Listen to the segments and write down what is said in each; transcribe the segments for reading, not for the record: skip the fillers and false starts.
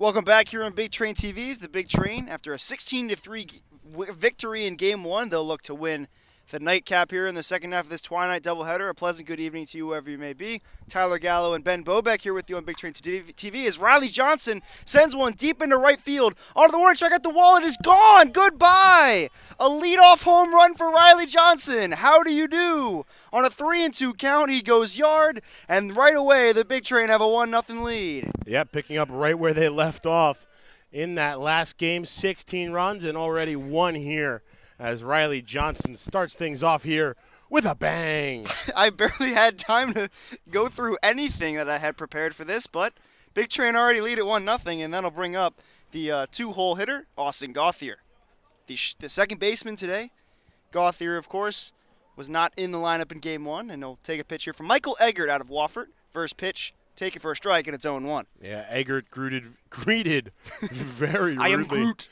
Welcome back here on Big Train TV's The Big Train. After a 16-3 victory in Game 1, they'll look to win the nightcap here in the second half of this twilight doubleheader. A pleasant good evening to you, whoever you may be. Tyler Gallo and Ben Bobek here with you on Big Train TV as Riley Johnson sends one deep into right field. Onto the warning track at the wall. It is gone. Goodbye. A leadoff home run for Riley Johnson. How do you do? On a 3-2 count, he goes yard, and right away the Big Train have a 1-0 lead. Yeah, picking up right where they left off in that last game. 16 runs and already one here as Riley Johnson starts things off here with a bang. I barely had time to go through anything that I had prepared for this, but Big Train already lead at 1-0, and that'll bring up the two-hole hitter, Austin Gauthier. The second baseman today. Gauthier, of course, was not in the lineup in Game 1, and he'll take a pitch here from Michael Eggert out of Wofford. First pitch, take it for a strike, and it's 0-1. Yeah, Eggert greeted very rudely. I am Groot.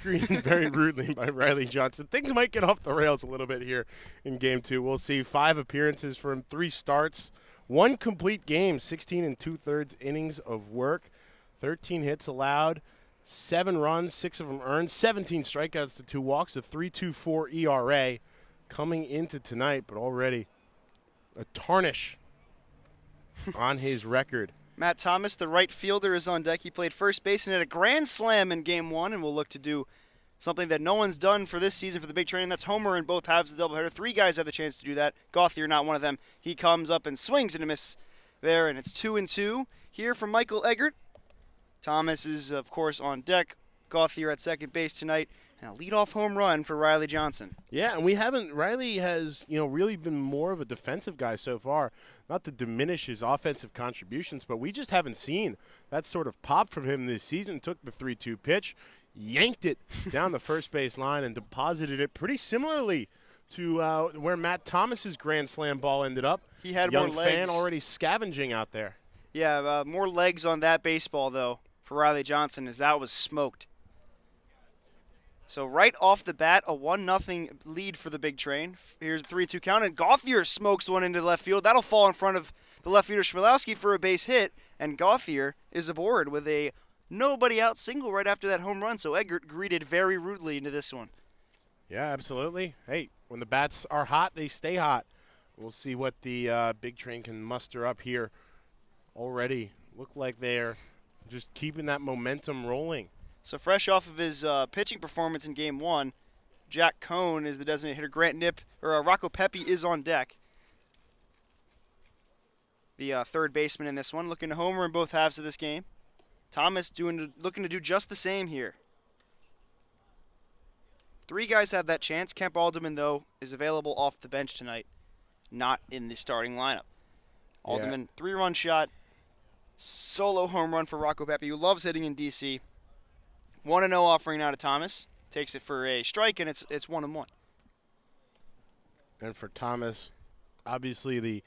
Greeted very rudely by Riley Johnson. Things might get off the rails a little bit here in Game 2. We'll see 5 appearances from 3 starts, 1 complete game, 16 2/3 innings of work, 13 hits allowed, 7 runs, 6 of them earned, 17 strikeouts to 2 walks, a 3.24 ERA coming into tonight, but already a tarnish on his record. Matt Thomas, the right fielder, is on deck. He played first base and had a grand slam in Game 1, and will look to do something that no one's done for this season for the Big Train. That's homer in both halves of the doubleheader. 3 guys have the chance to do that. Gauthier, not one of them. He comes up and swings and a miss there, and it's 2-2 here from Michael Eggert. Thomas is, of course, on deck. Gauthier at second base tonight, and a leadoff home run for Riley Johnson. Yeah, and Riley has, really been more of a defensive guy so far. Not to diminish his offensive contributions, but we just haven't seen that sort of pop from him this season. Took the 3-2 pitch, yanked it down the first base line, and deposited it pretty similarly to where Matt Thomas's grand slam ball ended up. He had Young more legs. fan already scavenging out there. Yeah, more legs on that baseball, though, for Riley Johnson, as that was smoked. So right off the bat, a 1-0 lead for the Big Train. Here's a 3-2 count, and Gauthier smokes one into left field. That'll fall in front of the left fielder Schmilowski for a base hit, and Gauthier is aboard with a nobody out single right after that home run. So Eggert greeted very rudely into this one. Yeah, absolutely. Hey, when the bats are hot, they stay hot. We'll see what the Big Train can muster up here. Already look like they're just keeping that momentum rolling. So fresh off of his pitching performance in Game 1, Jack Cohn is the designated hitter. Rocco Pepe is on deck. The third baseman in this one, looking to homer in both halves of this game. Thomas looking to do just the same here. 3 guys have that chance. Kemp Alderman, though, is available off the bench tonight, not in the starting lineup. Alderman, 3-run shot, solo home run for Rocco Pepe, who loves hitting in D.C., 1-0 offering now to Thomas. Takes it for a strike, and it's 1-1. And for Thomas, obviously the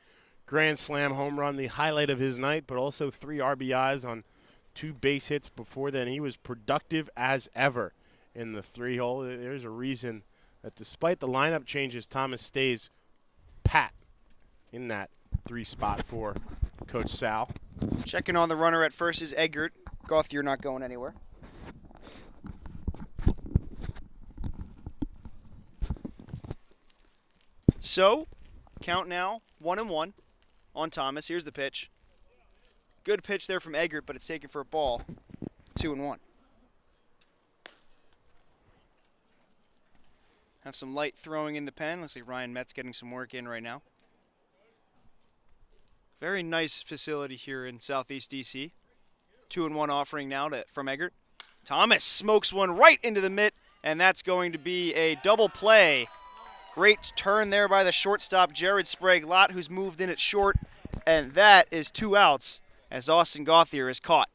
grand slam home run, the highlight of his night, but also 3 RBIs on 2 base hits before then. He was productive as ever in the 3-hole. There's a reason that despite the lineup changes, Thomas stays pat in that 3 spot for Coach Sal. Checking on the runner at first is Eggert. Gauthier not going anywhere. So, count now, 1-1 on Thomas. Here's the pitch. Good pitch there from Eggert, but it's taken for a ball. 2-1. Have some light throwing in the pen. Looks like Ryan Metz getting some work in right now. Very nice facility here in Southeast D.C. 2-1 offering now from Eggert. Thomas smokes one right into the mitt, and that's going to be a double play. Great turn there by the shortstop, Jared Sprague-Lott, who's moved in at short. And that is 2 outs as Austin Gauthier is caught.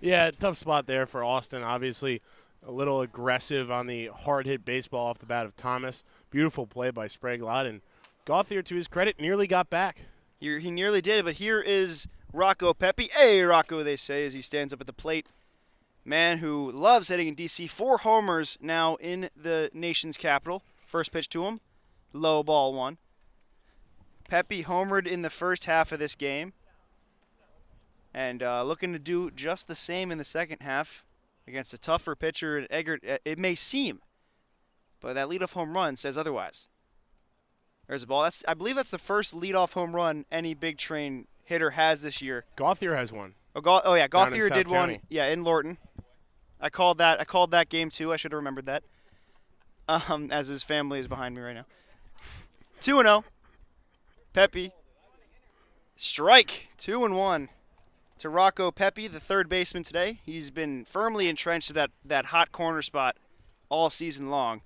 Yeah, tough spot there for Austin. Obviously, a little aggressive on the hard-hit baseball off the bat of Thomas. Beautiful play by Sprague-Lott. And Gauthier, to his credit, nearly got back. He nearly did, but here is Rocco Pepe. Hey, Rocco, they say, as he stands up at the plate. Man who loves hitting in D.C. 4 homers now in the nation's capital. First pitch to him, low ball 1. Pepe homered in the first half of this game. and looking to do just the same in the second half against a tougher pitcher. Eggert, it may seem, but that leadoff home run says otherwise. There's a ball. I believe that's the first leadoff home run any Big Train hitter has this year. Gauthier has one. Oh yeah, Gauthier did one. County. Yeah, in Lorton. I called that game too. I should have remembered that. As his family is behind me right now. 2-0. Pepe. Strike. 2-1 to Rocco Pepe, the third baseman today. He's been firmly entrenched to that hot corner spot all season long.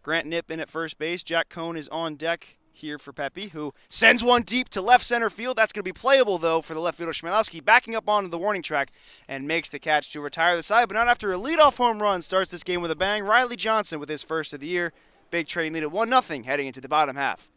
Grant Knipp in at first base. Jack Cohn is on deck here for Pepe, who sends one deep to left center field. That's going to be playable, though, for the left fielder Schmelowski, backing up onto the warning track and makes the catch to retire the side, but not after a leadoff home run starts this game with a bang. Riley Johnson with his first of the year. Big Train lead at 1-0 heading into the bottom half.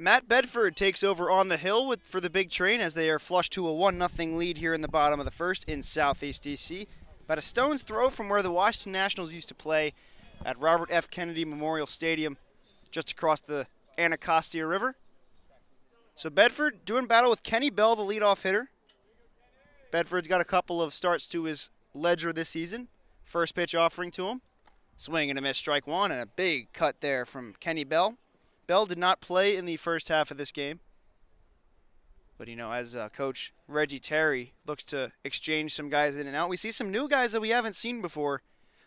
Matt Bedford takes over on the hill for the Big Train as they are flushed to a 1-0 lead here in the bottom of the first in Southeast D.C. About a stone's throw from where the Washington Nationals used to play at Robert F. Kennedy Memorial Stadium, just across the Anacostia River. So Bedford doing battle with Kenny Bell, the leadoff hitter. Bedford's got a couple of starts to his ledger this season. First pitch offering to him. Swing and a miss, strike one, and a big cut there from Kenny Bell. Bell did not play in the first half of this game. But, as Coach Reggie Terry looks to exchange some guys in and out, we see some new guys that we haven't seen before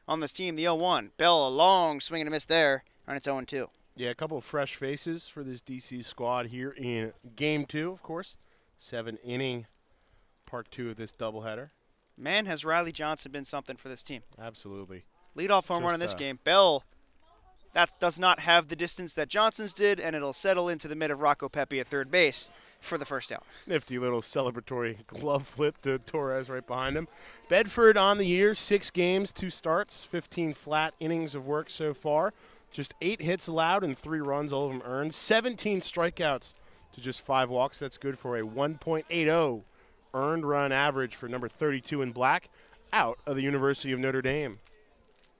on this team. The 0-1. Bell, a long swing and a miss there on its 0-2. Yeah, a couple of fresh faces for this DC squad here in Game 2, of course. 7-inning part 2 of this doubleheader. Man, has Riley Johnson been something for this team. Absolutely. Leadoff home run in this game. Bell, that does not have the distance that Johnson's did, and it'll settle into the mid of Rocco Pepe at third base for the first out. Nifty little celebratory glove flip to Torres right behind him. Bedford on the year, 6 games, 2 starts, 15 flat innings of work so far. Just 8 hits allowed and 3 runs, all of them earned. 17 strikeouts to just 5 walks. That's good for a 1.80 earned run average for number 32 in black out of the University of Notre Dame.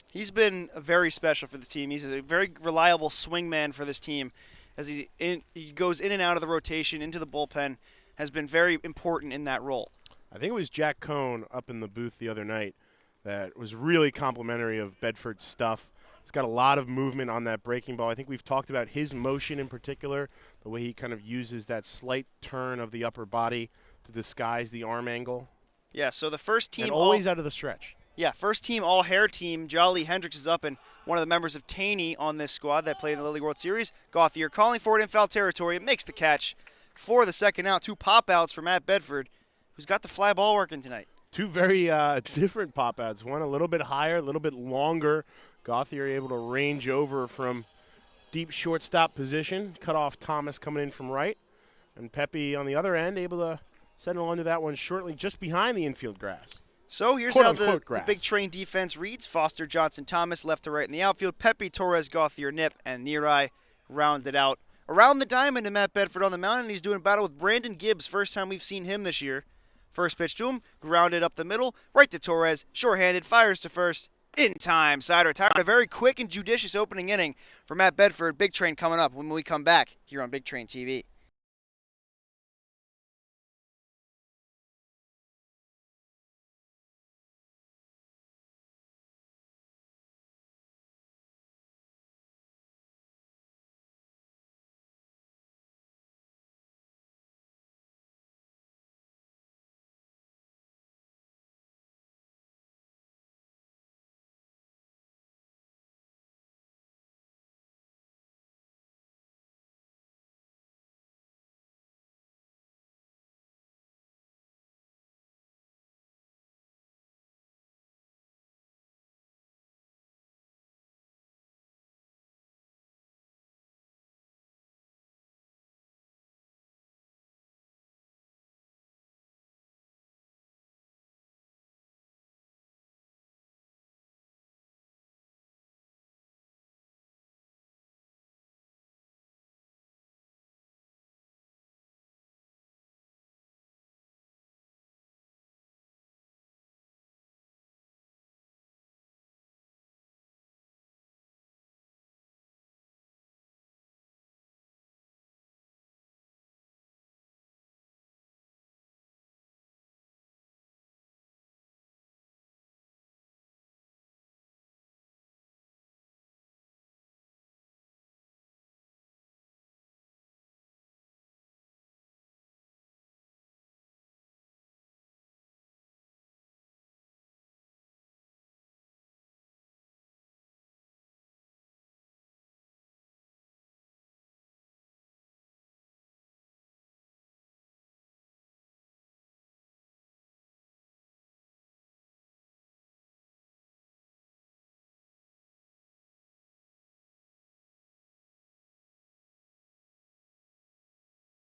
He's been very special for the team. He's a very reliable swingman for this team as he goes in and out of the rotation, into the bullpen, has been very important in that role. I think it was Jack Cohn up in the booth the other night that was really complimentary of Bedford's stuff. He's got a lot of movement on that breaking ball. I think we've talked about his motion in particular, the way he kind of uses that slight turn of the upper body to disguise the arm angle. Yeah, so the first team and always out of the stretch. Yeah, first team all-hair team, Jolly Hendricks is up, and one of the members of Taney on this squad that played in the Little League World Series. Gauthier calling for it in foul territory. It makes the catch for the second out. 2 pop-outs for Matt Bedford, who's got the fly ball working tonight. 2 very different pop-outs. One a little bit higher, a little bit longer Gauthier able to range over from deep shortstop position, cut off Thomas coming in from right, and Pepe on the other end able to settle onto that one shortly just behind the infield grass. So here's Quote, how unquote, the Big Train defense reads. Foster, Johnson, Thomas left to right in the outfield. Pepe, Torres, Gauthier, Nip, and Nerai rounded out. Around the diamond to Matt Bedford on the mound, and he's doing battle with Brandon Gibbs. First time we've seen him this year. First pitch to him, grounded up the middle, right to Torres, short-handed, fires to first, in time. Side retired. A very quick and judicious opening inning for Matt Bedford. Big Train coming up when we come back here on Big Train TV.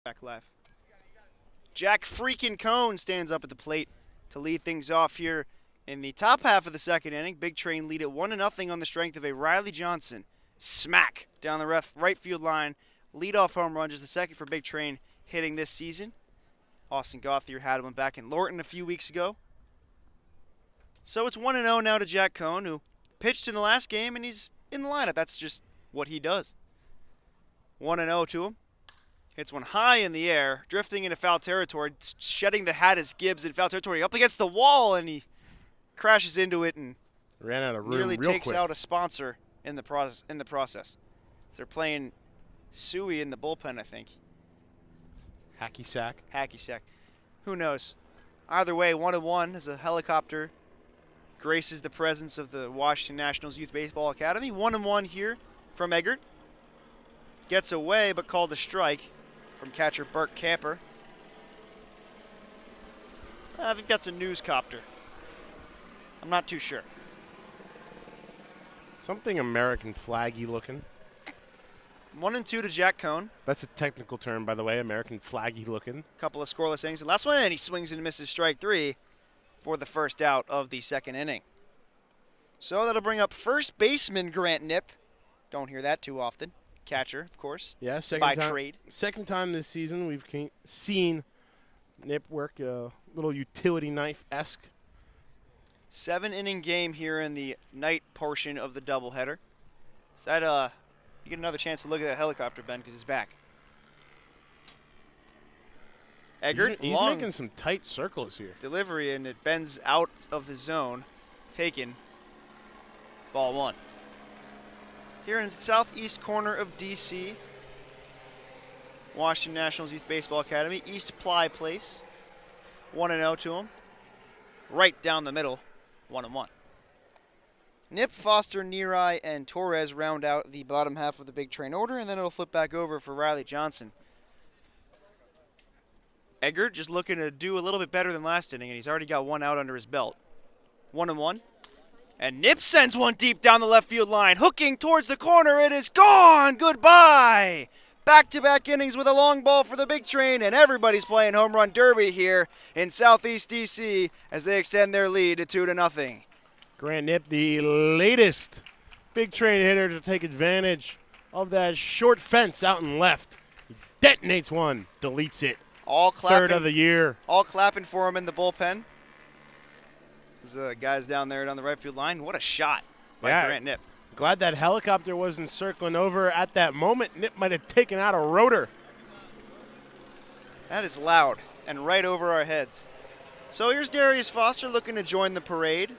Back live. Jack freaking Cone stands up at the plate to lead things off here in the top half of the second inning. Big Train lead at 1-0 on the strength of a Riley Johnson smack down the right field line. Leadoff home run, just the second for Big Train hitting this season. Austin Gauthier had one back in Lorton a few weeks ago. So it's 1-0 now to Jack Cone, who pitched in the last game, and he's in the lineup. That's just what he does. 1-0 to him. Hits one high in the air, drifting into foul territory, shedding the hat as Gibbs in foul territory, up against the wall, and he crashes into it and ran out of room nearly real takes quick. out a sponsor in the process. So they're playing Suey in the bullpen, I think. Hacky sack. Hacky sack. Who knows? Either way, 1-1 as a helicopter graces the presence of the Washington Nationals Youth Baseball Academy. 1-1 here from Eggert. Gets away, but called a strike from catcher Burt Camper. I think that's a newscopter. I'm not too sure. Something American flaggy looking. 1-2 to Jack Cone. That's a technical term, by the way, American flaggy looking. Couple of scoreless innings. The last one, and he swings and misses strike three for the first out of the second inning. So that'll bring up first baseman Grant Nip. Don't hear that too often. Catcher, of course. Yeah, by trade. Second time this season we've seen Nip work a little utility knife-esque. 7-inning game here in the night portion of the doubleheader. Is that you get another chance to look at that helicopter, Ben, because it's back. Eggert, He's long making some tight circles here. delivery, and it bends out of the zone. Taken. Ball one. Here in the southeast corner of D.C., Washington Nationals Youth Baseball Academy, East Ply Place. 1-0 to him. Right down the middle, 1-1. Nip, Foster, Nerai, and Torres round out the bottom half of the Big Train order, and then it'll flip back over for Riley Johnson. Eggert just looking to do a little bit better than last inning, and he's already got one out under his belt. 1-1. And Nip sends one deep down the left field line. Hooking towards the corner. It is gone. Goodbye. Back-to-back innings with a long ball for the Big Train, and everybody's playing home run derby here in Southeast DC as they extend their lead to 2-0. Grant Nip, the latest Big Train hitter to take advantage of that short fence out in left. He detonates one, deletes it. All clapping, third of the year. All clapping for him in the bullpen. There's guys down there down the right field line. What a shot by Grant Nip. Glad that helicopter wasn't circling over at that moment. Nip might have taken out a rotor. That is loud and right over our heads. So here's Darius Foster looking to join the parade.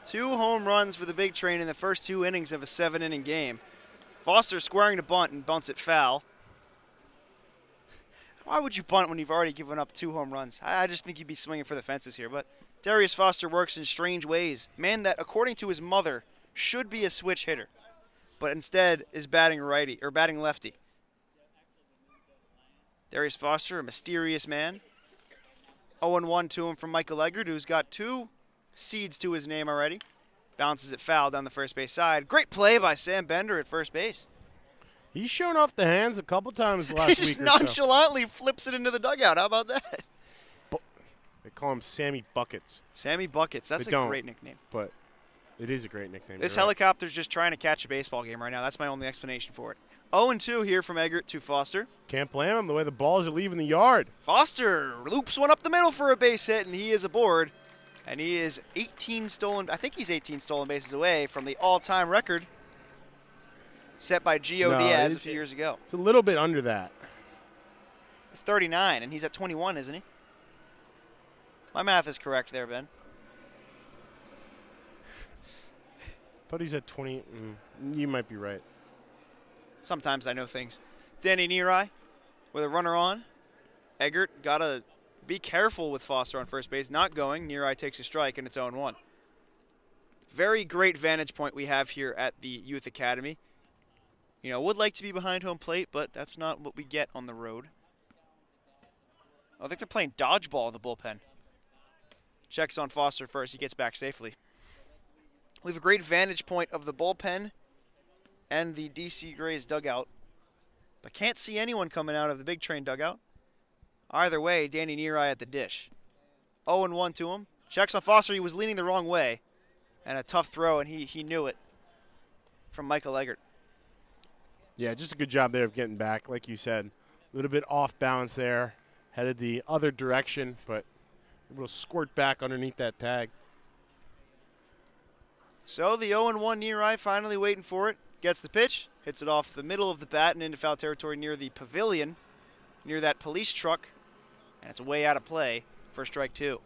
2 home runs for the Big Train in the first 2 innings of a 7-inning game. Foster squaring to bunt and bunts it foul. Why would you bunt when you've already given up 2 home runs? I just think you'd be swinging for the fences here, but Darius Foster works in strange ways. Man that, according to his mother, should be a switch hitter, but instead is batting righty or batting lefty. Darius Foster, a mysterious man. 0-1 to him from Michael Eggert, who's got 2 seeds to his name already. Bounces it foul down the first base side. Great play by Sam Bender at first base. He's shown off the hands a couple times last He week. just nonchalantly flips it into the dugout. How about that? They call him Sammy Buckets. Sammy Buckets. That's a great nickname. But it is a great nickname. This helicopter's just trying to catch a baseball game right now. That's my only explanation for it. 0-2 here from Eggert to Foster. Can't blame him the way the balls are leaving the yard. Foster loops one up the middle for a base hit, and he is aboard. And he is 18 stolen. I think he's 18 stolen bases away from the all-time record set by Gio Diaz a few years ago. It's a little bit under that. It's 39, and he's at 21, isn't he? My math is correct there, Ben. Thought he's at 20. You might be right. Sometimes I know things. Danny Neary with a runner on. Eggert got to be careful with Foster on first base. Not going. Neary takes a strike, and it's 0-1. Very great vantage point we have here at the Youth Academy. You know, would like to be behind home plate, but that's not what we get on the road. I think they're playing dodgeball in the bullpen. Checks on Foster first. He gets back safely. We have a great vantage point of the bullpen and the DC Grays dugout, but can't see anyone coming out of the Big Train dugout. Either way, Danny Neary at the dish. 0-1 to him. Checks on Foster. He was leaning the wrong way, and a tough throw, and he knew it from Michael Eggert. Yeah, just a good job there of getting back, like you said. A little bit off balance there. Headed the other direction, but able to squirt back underneath that tag. So the 0-1 Neary finally waiting for it. Gets the pitch, hits it off the middle of the bat and into foul territory near the pavilion, near that police truck, and it's way out of play for strike 2.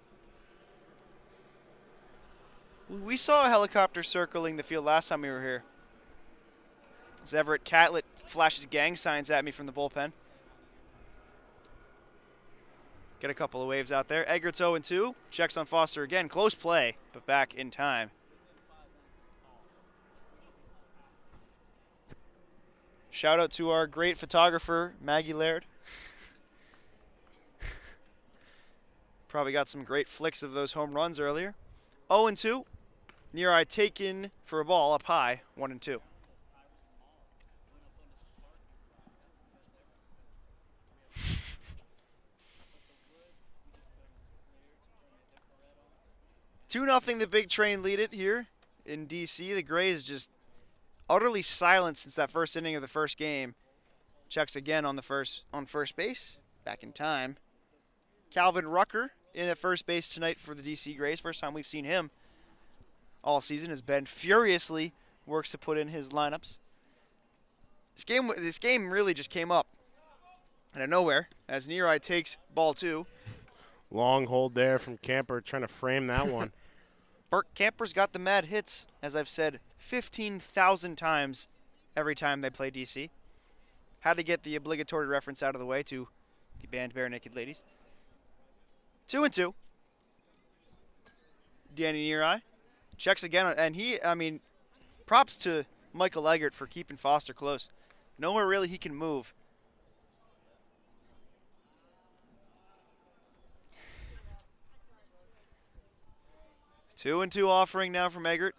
We saw a helicopter circling the field last time we were here. As Everett Catlett flashes gang signs at me from the bullpen. Get a couple of waves out there. Eggert's 0-2. Checks on Foster again. Close play, but back in time. Shout out to our great photographer, Maggie Laird. Probably got some great flicks of those home runs earlier. 0-2. Neary taken for a ball up high, 1-2. Two 2-0 the Big Train lead it here in DC. The Grays just utterly silent since that first inning of the first game. Checks again on first base. Back in time. Calvin Rucker in at first base tonight for the DC Grays. First time we've seen him all season as Ben furiously works to put in his lineups. This game really just came up out of nowhere as Neary takes ball 2. Long hold there from Camper trying to frame that one. Burt Camper's got the mad hits, as I've said 15,000 times every time they play DC. Had to get the obligatory reference out of the way to the band Bare Naked Ladies. 2-2. Danny Neary checks again, and props to Michael Eggert for keeping Foster close. Nowhere really he can move. 2-2 offering now from Eggert.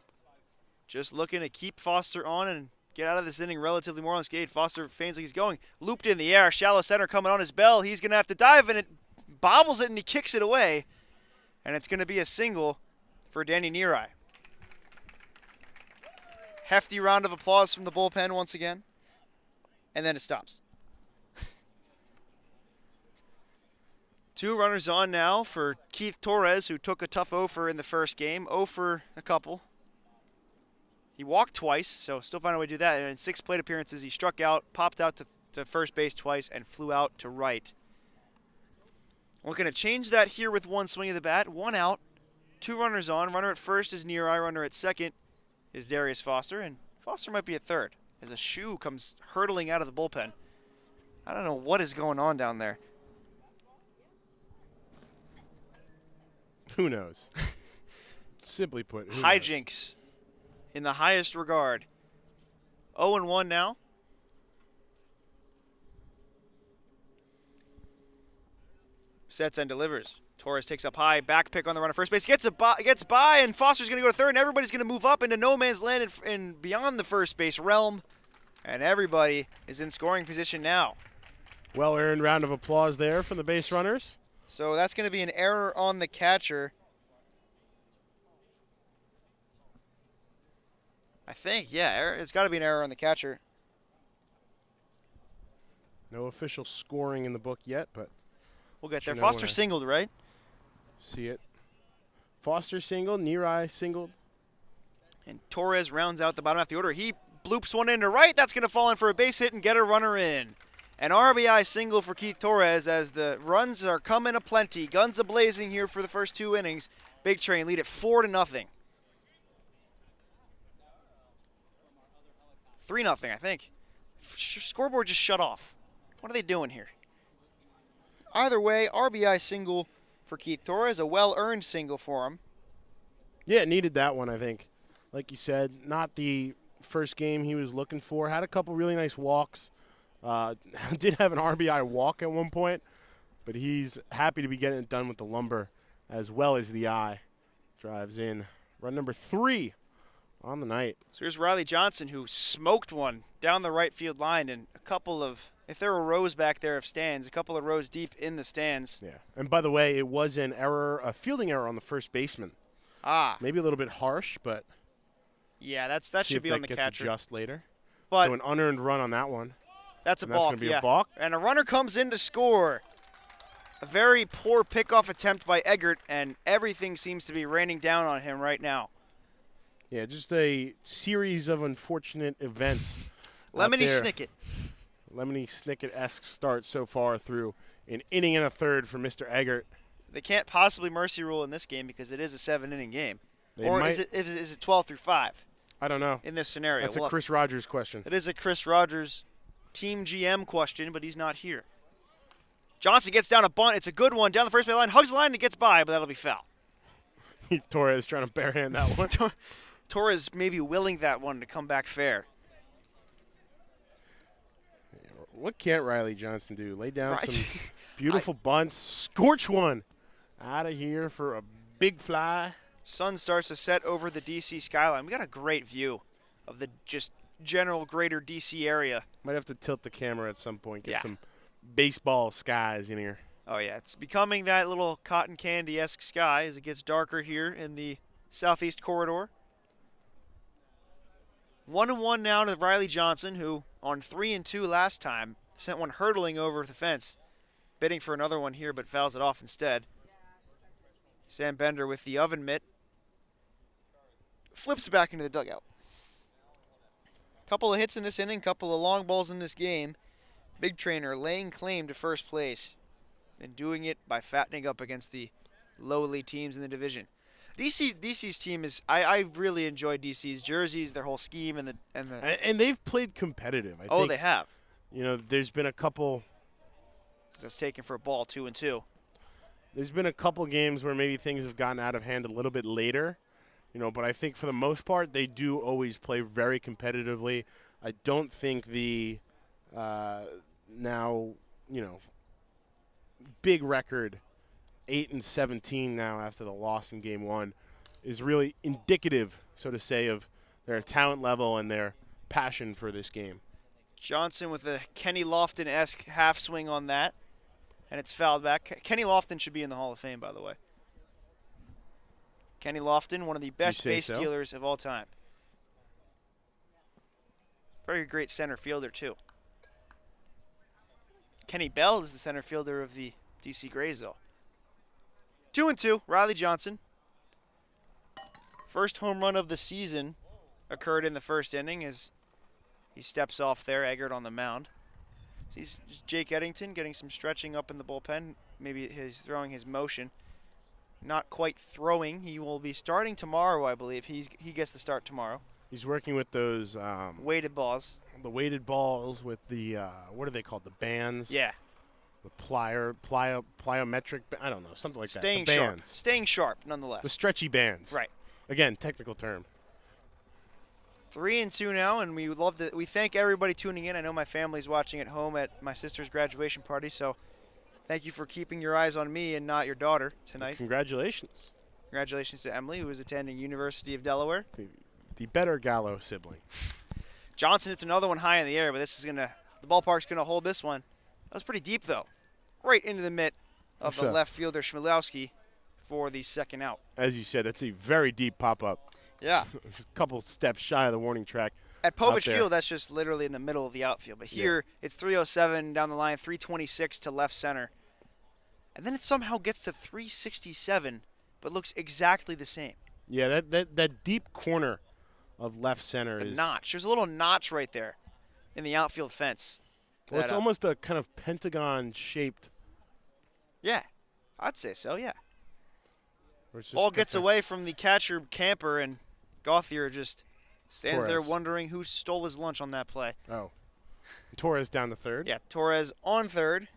Just looking to keep Foster on and get out of this inning relatively more unscathed. Foster feigns like he's going. Looped in the air. Shallow center coming on his bell. He's going to have to dive, and it bobbles it, and he kicks it away. And it's going to be a single for Danny Neary. Hefty round of applause from the bullpen once again. And then it stops. 2 runners on now for Keith Torres, who took a tough offer in the first game. 0 for a couple. He walked twice, so still finding a way to do that. And in 6 plate appearances, he struck out, popped out to first base twice, and flew out to right. Looking to change that here with 1 swing of the bat. 1 out, 2 runners on. Runner at first is Neary. Runner at second is Darius Foster. And Foster might be at third as a shoe comes hurtling out of the bullpen. I don't know what is going on down there. Who knows? Simply put, who knows? Hijinks in the highest regard. 0-1 now. Sets and delivers. Torres takes up high, back pick on the run at first base, gets by, and Foster's going to go to third, and everybody's going to move up into no man's land in beyond the first base realm, and everybody is in scoring position now. Well-earned round of applause there from the base runners. So that's going to be an error on the catcher. I think, yeah, it's got to be an error on the catcher. No official scoring in the book yet, but we'll get there. Foster singled, right? See it. Foster singled, Neary singled. And Torres rounds out the bottom half of the order. He bloops one into right. That's going to fall in for a base hit and get a runner in. An RBI single for Keith Torres as the runs are coming aplenty. Guns a-blazing here for the first 2 innings. Big Train lead at 4-0. 3-0, I think. Scoreboard just shut off. What are they doing here? Either way, RBI single for Keith Torres, a well-earned single for him. Yeah, needed that one, I think. Like you said, not the first game he was looking for. Had a couple really nice walks. Did have an RBI walk at one point, but he's happy to be getting it done with the lumber as well as the eye. Drives in run number 3 on the night. So here's Riley Johnson, who smoked one down the right field line, and a couple of, if there were rows back there of stands, a couple of rows deep in the stands. Yeah, and by the way, it was an error, a fielding error on the first baseman. Maybe a little bit harsh, but yeah, that should be on the catcher. See if that gets adjust later. But so an unearned run on that one. That's a balk, that's going to be a balk. And a runner comes in to score. A very poor pickoff attempt by Eggert, and everything seems to be raining down on him right now. Yeah, just a series of unfortunate events. Lemony Snicket. Lemony Snicket-esque start so far through an inning and a third for Mr. Eggert. They can't possibly mercy rule in this game because it is a 7-inning game. Is it 12 through 5? I don't know. In this scenario. That's a Chris Rogers question. It is a Chris Rogers Team GM question, but he's not here. Johnson gets down a bunt. It's a good one. Down the first base line. Hugs the line and it gets by, but that'll be foul. Torres trying to barehand that one. Torres maybe willing that one to come back fair. What can't Riley Johnson do? Lay down some beautiful bunts. Scorch one out of here for a big fly. Sun starts to set over the D.C. skyline. We got a great view of the just general greater D.C. area. Might have to tilt the camera at some point. Get some baseball skies in here. Oh, yeah. It's becoming that little cotton candy-esque sky as it gets darker here in the southeast corridor. 1-1 now to Riley Johnson, who on 3-2 last time sent one hurtling over the fence. Bidding for another one here, but fouls it off instead. Sam Bender with the oven mitt. Flips it back into the dugout. Couple of hits in this inning, couple of long balls in this game. Big Trainer laying claim to first place and doing it by fattening up against the lowly teams in the division. DC's team is I really enjoy DC's jerseys, their whole scheme, and they've played competitive. I think, they have. You know, there's been a couple. That's taken for a ball 2-2. There's been a couple games where maybe things have gotten out of hand a little bit later, you know. But I think for the most part, they do always play very competitively. I don't think the now, you know, big record 8-17 now after the loss in Game 1 is really indicative, so to say, of their talent level and their passion for this game. Johnson with a Kenny Lofton-esque half swing on that, and it's fouled back. Kenny Lofton should be in the Hall of Fame, by the way. Kenny Lofton, one of the best base stealers of all time. Very great center fielder, too. Kenny Bell is the center fielder of the DC Grays, though. 2-2, Riley Johnson. First home run of the season occurred in the first inning as he steps off there, Eggert on the mound. So he's Jake Eddington getting some stretching up in the bullpen. Maybe he's throwing his motion. Not quite throwing. He will be starting tomorrow, I believe. He gets the start tomorrow. He's working with those weighted balls. The weighted balls with the what are they called? The bands. Yeah. The plyometric. I don't know, something like that. Staying The sharp. bands. Staying sharp, nonetheless. The stretchy bands. Right. Again, technical term. 3-2 now, and we thank everybody tuning in. I know my family's watching at home at my sister's graduation party, so thank you for keeping your eyes on me and not your daughter tonight. Congratulations. Congratulations to Emily, who is attending University of Delaware. The better Gallo sibling. Johnson, it's another one high in the air, but the ballpark's gonna hold this one. That was pretty deep though, right into the mitt of the left fielder Chmielewski for the second out. As you said, that's a very deep pop-up. Yeah. Just a couple steps shy of the warning track. At Povich Field, that's just literally in the middle of the outfield. But here, it's 307 down the line, 326 to left center. And then it somehow gets to 367, but looks exactly the same. Yeah, that deep corner of left center the is notch. There's a little notch right there in the outfield fence. Well, it's almost a kind of pentagon-shaped. Yeah, I'd say so, yeah. Ball gets away from the catcher, Camper, and Gauthier just stands there wondering who stole his lunch on that play. Oh. Torres down to third. Yeah, Torres on third.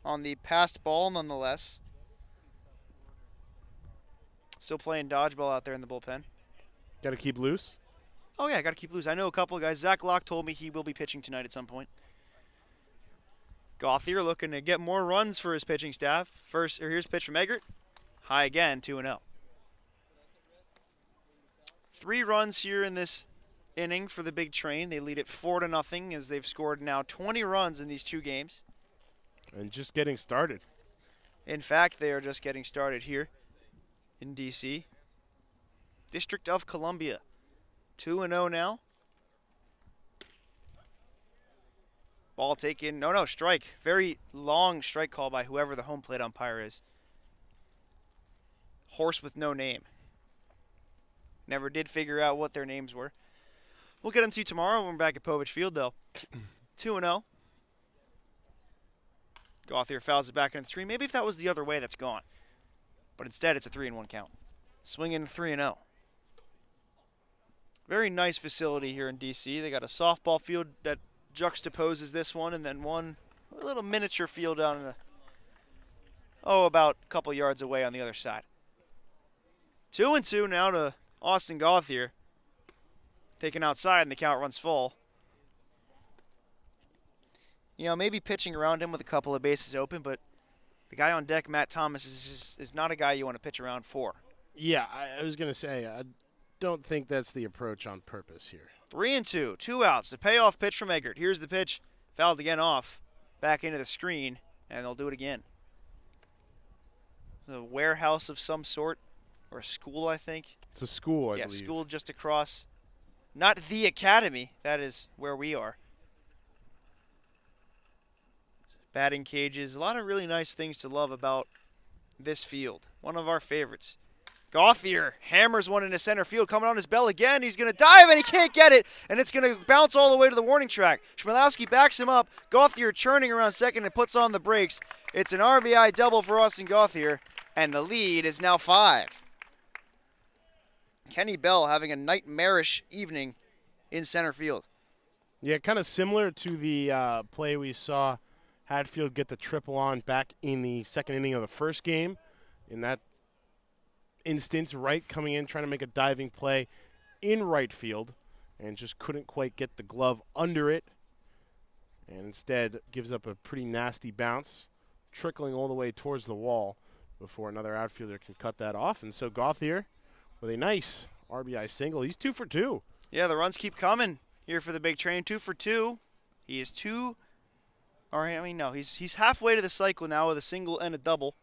On the passed ball, nonetheless. Still playing dodgeball out there in the bullpen. Got to keep loose. Oh, yeah, got to keep loose. I know a couple of guys. Zach Locke told me he will be pitching tonight at some point. Gauthier looking to get more runs for his pitching staff. Here's a pitch from Eggert. High again, 2-0. 3 runs here in this inning for the Big Train. They lead it 4-0 as they've scored now 20 runs in these 2 games. And just getting started. In fact, they are just getting started here in D.C. District of Columbia. 2-0 now. Ball taken. No, strike. Very long strike call by whoever the home plate umpire is. Horse with no name. Never did figure out what their names were. We'll get them to you tomorrow when we're back at Povich Field, though. 2-0. Gauthier fouls it back into the 3. Maybe if that was the other way, that's gone. But instead, it's a 3-1 count. Swinging 3-0. Very nice facility here in D.C. They got a softball field that juxtaposes this one, and then a little miniature field down in about a couple yards away on the other side. 2-2 now to Austin Gauthier. Taken outside, and the count runs full. Maybe pitching around him with a couple of bases open, but the guy on deck, Matt Thomas, is not a guy you want to pitch around for. Yeah, I was going to say, I don't think that's the approach on purpose here. 3-2, 2 outs. The payoff pitch from Eggert. Here's the pitch. Fouled again off. Back into the screen, and they'll do it again. A warehouse of some sort, or a school, I think. It's a school, I believe. Yeah, school just across. Not the academy. That is where we are. Batting cages. A lot of really nice things to love about this field. One of our favorites. Gauthier hammers one into center field, coming on his bell again. He's going to dive, and he can't get it, and it's going to bounce all the way to the warning track. Chmielewski backs him up. Gauthier churning around second and puts on the brakes. It's an RBI double for Austin Gauthier, and the lead is now 5. Kenny Bell having a nightmarish evening in center field. Yeah, kind of similar to the play we saw Hadfield get the triple on back in the second inning of the first game. In that instance, Wright coming in, trying to make a diving play in right field, and just couldn't quite get the glove under it, and instead gives up a pretty nasty bounce, trickling all the way towards the wall. before another outfielder can cut that off. And so Gauthier with a nice RBI single. He's 2 for 2. Yeah, the runs keep coming here for the big train. 2 for 2. He is he's halfway to the cycle now with a single and a double.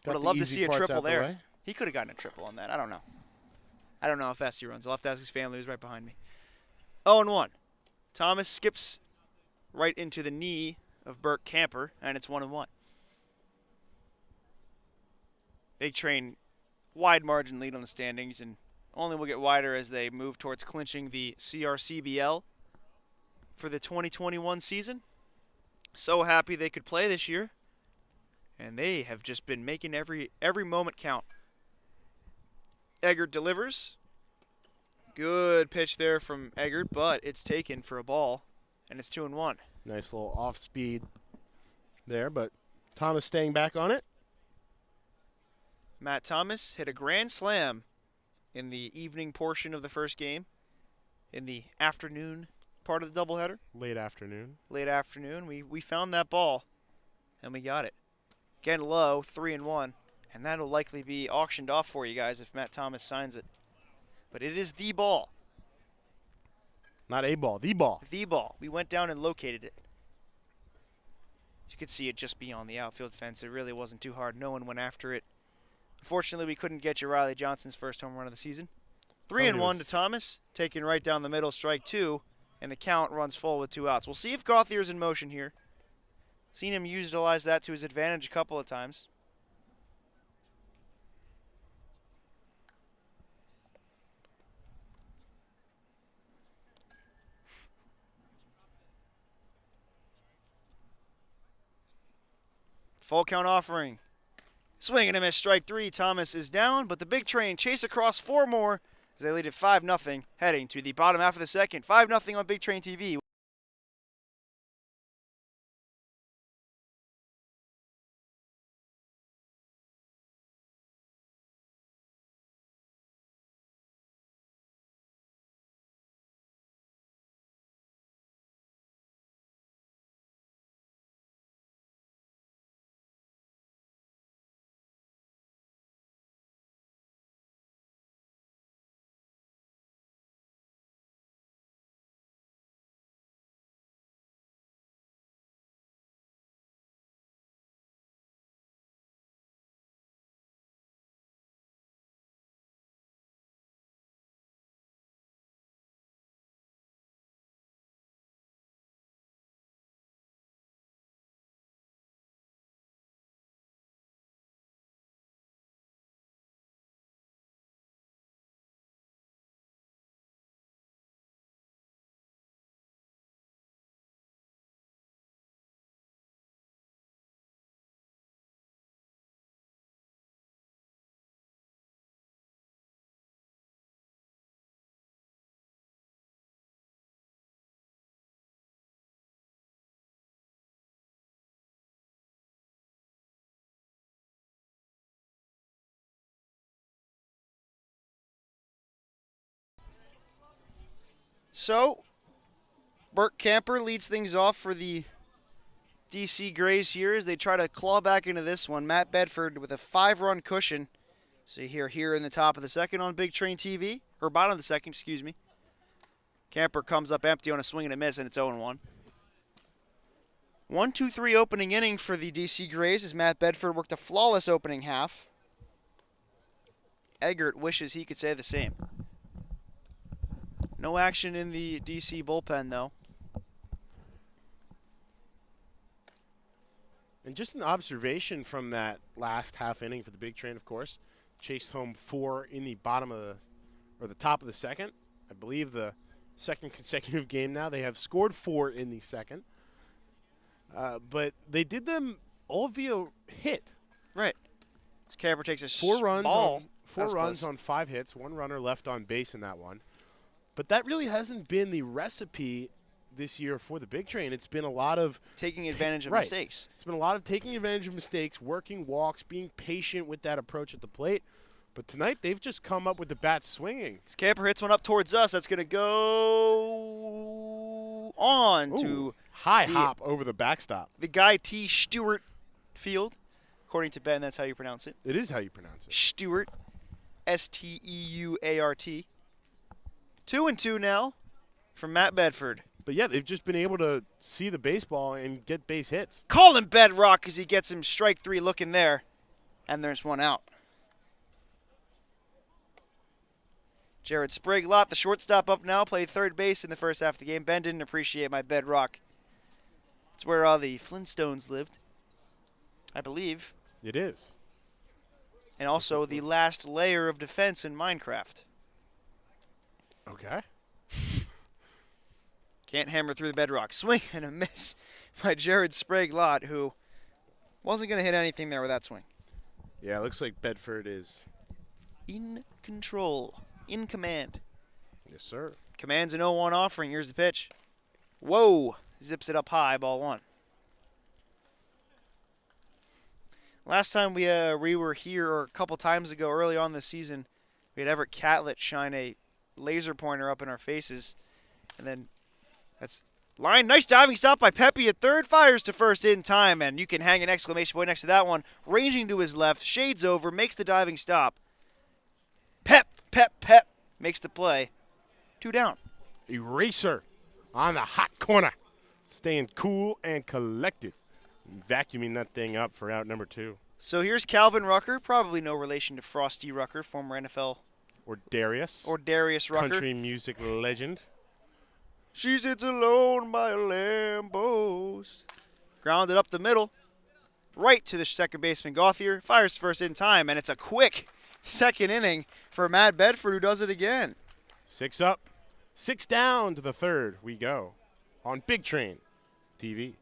Would have loved to see a triple there. He could have gotten a triple on that. I don't know. I don't know how fast he runs. I'll have to ask his family, who's right behind me. 0-1. Thomas skips right into the knee of Burt Camper, and it's 1-1. Big Train, wide margin lead on the standings, and only will get wider as they move towards clinching the CRCBL for the 2021 season. So happy they could play this year, and they have just been making every moment count. Eggert delivers. Good pitch there from Eggert, but it's taken for a ball, and it's 2-1. Nice little off speed there, but Thomas staying back on it. Matt Thomas hit a grand slam in the evening portion of the first game, in the afternoon part of the doubleheader. Late afternoon. Late afternoon. We found that ball, and we got it. Again low, 3-1, and that'll likely be auctioned off for you guys if Matt Thomas signs it. But it is the ball. Not a ball, the ball. The ball. We went down and located it. You could see it just beyond the outfield fence. It really wasn't too hard. No one went after it. Unfortunately, we couldn't get you Riley Johnson's first home run of the season. 3-1 to Thomas, taken right down the middle, strike 2, and the count runs full with 2 outs. We'll see if Gauthier's in motion here. Seen him utilize that to his advantage a couple of times. Full count offering. Swing and a miss, strike 3. Thomas is down, but the Big Train chase across 4 more as they lead at 5-0, heading to the bottom half of the second. 5-0 on Big Train TV. So, Burt Camper leads things off for the DC Grays here as they try to claw back into this one. Matt Bedford with a 5-run cushion. So here in the top of the second on Big Train TV, or bottom of the second, excuse me. Camper comes up empty on a swing and a miss, and it's 0-1. 1-2-3 opening inning for the DC Grays as Matt Bedford worked a flawless opening half. Eggert wishes he could say the same. No action in the DC bullpen, though. And just an observation from that last half inning for the Big Train, of course. Chased home 4 in the bottom of the top of the second. I believe the second consecutive game now. They have scored 4 in the second. But they did them all via hit. Right. This Camper takes a 4 runs ball. Four runs on 5 hits. 1 runner left on base in that one. But that really hasn't been the recipe this year for the Big Train. It's been a lot of taking advantage of mistakes. It's been a lot of taking advantage of mistakes, working walks, being patient with that approach at the plate. But tonight they've just come up with the bat swinging. This Camper hits one up towards us. That's going to go on to high hop over the backstop. The Guy T. Stewart field. According to Ben, that's how you pronounce it. It is how you pronounce it. Stewart, Steuart. 2-2 now from Matt Bedford. But yeah, they've just been able to see the baseball and get base hits. Call him Bedrock as he gets him strike 3 looking there. And there's one out. Jared Sprague-Lott, the shortstop, up now, played third base in the first half of the game. Ben didn't appreciate my Bedrock. It's where all the Flintstones lived, I believe. It is. And also the last layer of defense in Minecraft. Okay. Can't hammer through the bedrock. Swing and a miss by Jared Sprague-Lott, who wasn't going to hit anything there with that swing. Yeah, it looks like Bedford is In control. In command. Yes, sir. Command's an 0-1 offering. Here's the pitch. Whoa. Zips it up high, ball 1. Last time we were here, or a couple times ago, early on this season, we had Everett Catlett shine a laser pointer up in our faces. And then that's line. Nice diving stop by Pepe at third. Fires to first in time, and you can hang an exclamation point next to that one. Ranging to his left, shades over, makes the diving stop. Pep makes the play. 2 down. Eraser on the hot corner. Staying cool and collected. Vacuuming that thing up for out number 2. So here's Calvin Rucker, probably no relation to Frosty Rucker, former NFL. Or Darius. Or Darius Rucker. Country music legend. She sits alone by a lamppost. Grounded up the middle. Right to the second baseman Gauthier. Fires first in time, and it's a quick second inning for Matt Bedford, who does it again. 6 up, 6 down to the third we go on Big Train TV.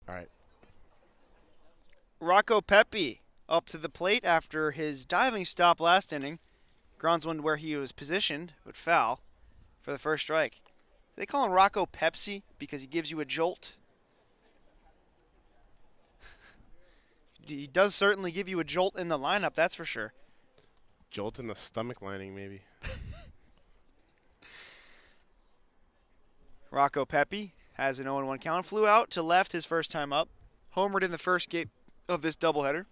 All right. Rocco Pepe up to the plate after his diving stop last inning. Grounds one where he was positioned, but foul for the first strike. They call him Rocco Pepsi because he gives you a jolt. He does certainly give you a jolt in the lineup, that's for sure. Jolt in the stomach lining, maybe. Rocco Pepe has an 0-1 count. Flew out to left his first time up. Homered in the first game of this doubleheader.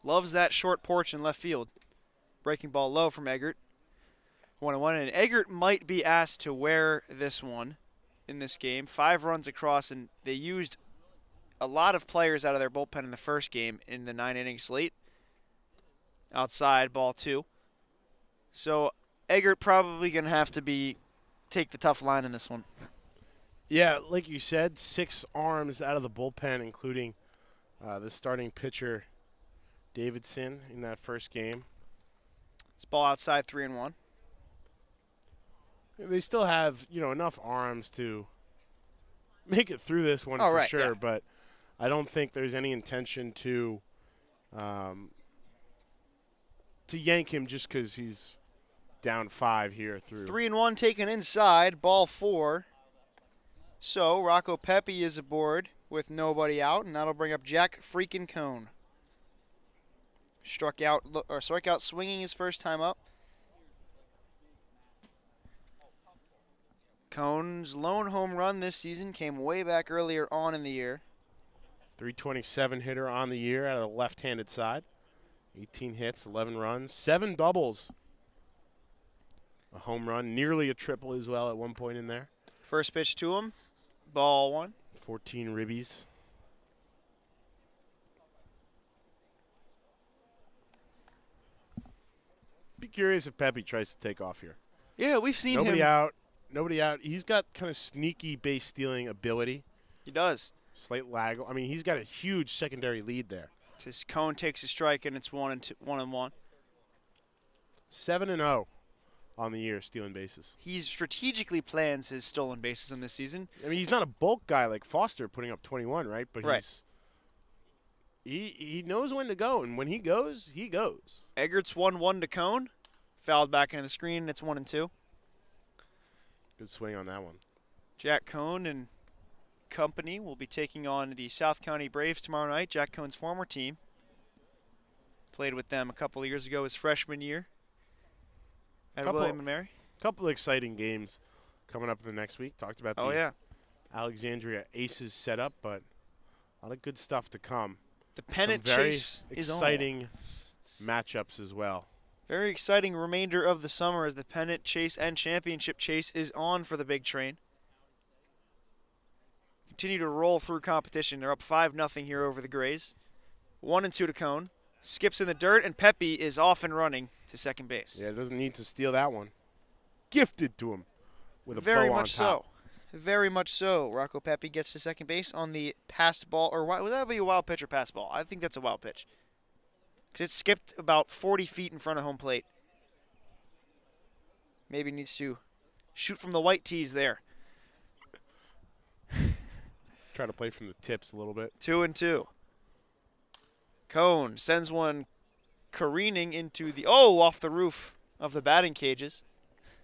Loves that short porch in left field. Breaking ball low from Eggert. 1-1, and Eggert might be asked to wear this one in this game. 5 runs across, and they used a lot of players out of their bullpen in the first game in the 9-inning slate. Outside, ball 2. So Eggert probably going to have to take the tough line in this one. Yeah, like you said, 6 arms out of the bullpen, including the starting pitcher, Davidson, in that first game. It's ball outside, 3-1. They still have, enough arms to make it through this one Oh, for right, sure, yeah. but I don't think there's any intention to to yank him just because he's down 5 here through. 3-1 taken inside, ball 4. So Rocco Pepe is aboard with nobody out, and that'll bring up Jack freaking Cone. Struck out swinging his first time up. Cone's lone home run this season came way back earlier on in the year. 327 hitter on the year out of the left-handed side. 18 hits, 11 runs, 7 doubles. A home run, nearly a triple as well at one point in there. First pitch to him, ball 1. 14 ribbies. Be curious if Pepe tries to take off here. Yeah, we've seen Nobody him. out. Nobody out. He's got kind of sneaky base stealing ability. He does. Slight lag. I mean, he's got a huge secondary lead there. His Cone takes a strike, and it's 1-1. 7-0 on the year stealing bases. He strategically plans his stolen bases in this season. I mean, he's not a bulk guy like Foster putting up 21, right? But Right. he knows when to go, and when he goes, he goes. Eggert's 1-1 to Cone. Fouled back into the screen, and it's 1-2. Good swing on that one. Jack Cone and company will be taking on the South County Braves tomorrow night. Jack Cone's former team. Played with them a couple of years ago his freshman year at William & Mary. Couple of exciting games coming up in the next week. Talked about the Alexandria Aces setup, but a lot of good stuff to come. The pennant Some very chase is on. exciting matchups as well. Very exciting remainder of the summer as the pennant chase and championship chase is on for the Big Train. Continue to roll through competition. They're up 5-0 here over the Grays. 1-2 to Cone. Skips in the dirt, and Pepe is off and running to second base. Yeah, doesn't need to steal that one. Gifted to him with a Very bow on much top. so. Very much so. Rocco Pepe gets to second base on the passed ball. Or would that be a wild pitch or pass ball? I think that's a wild pitch. Because it skipped about 40 feet in front of home plate. Maybe needs to shoot from the white tees there. Try to play from the tips a little bit. 2-2. Cone sends one careening into the off the roof of the batting cages.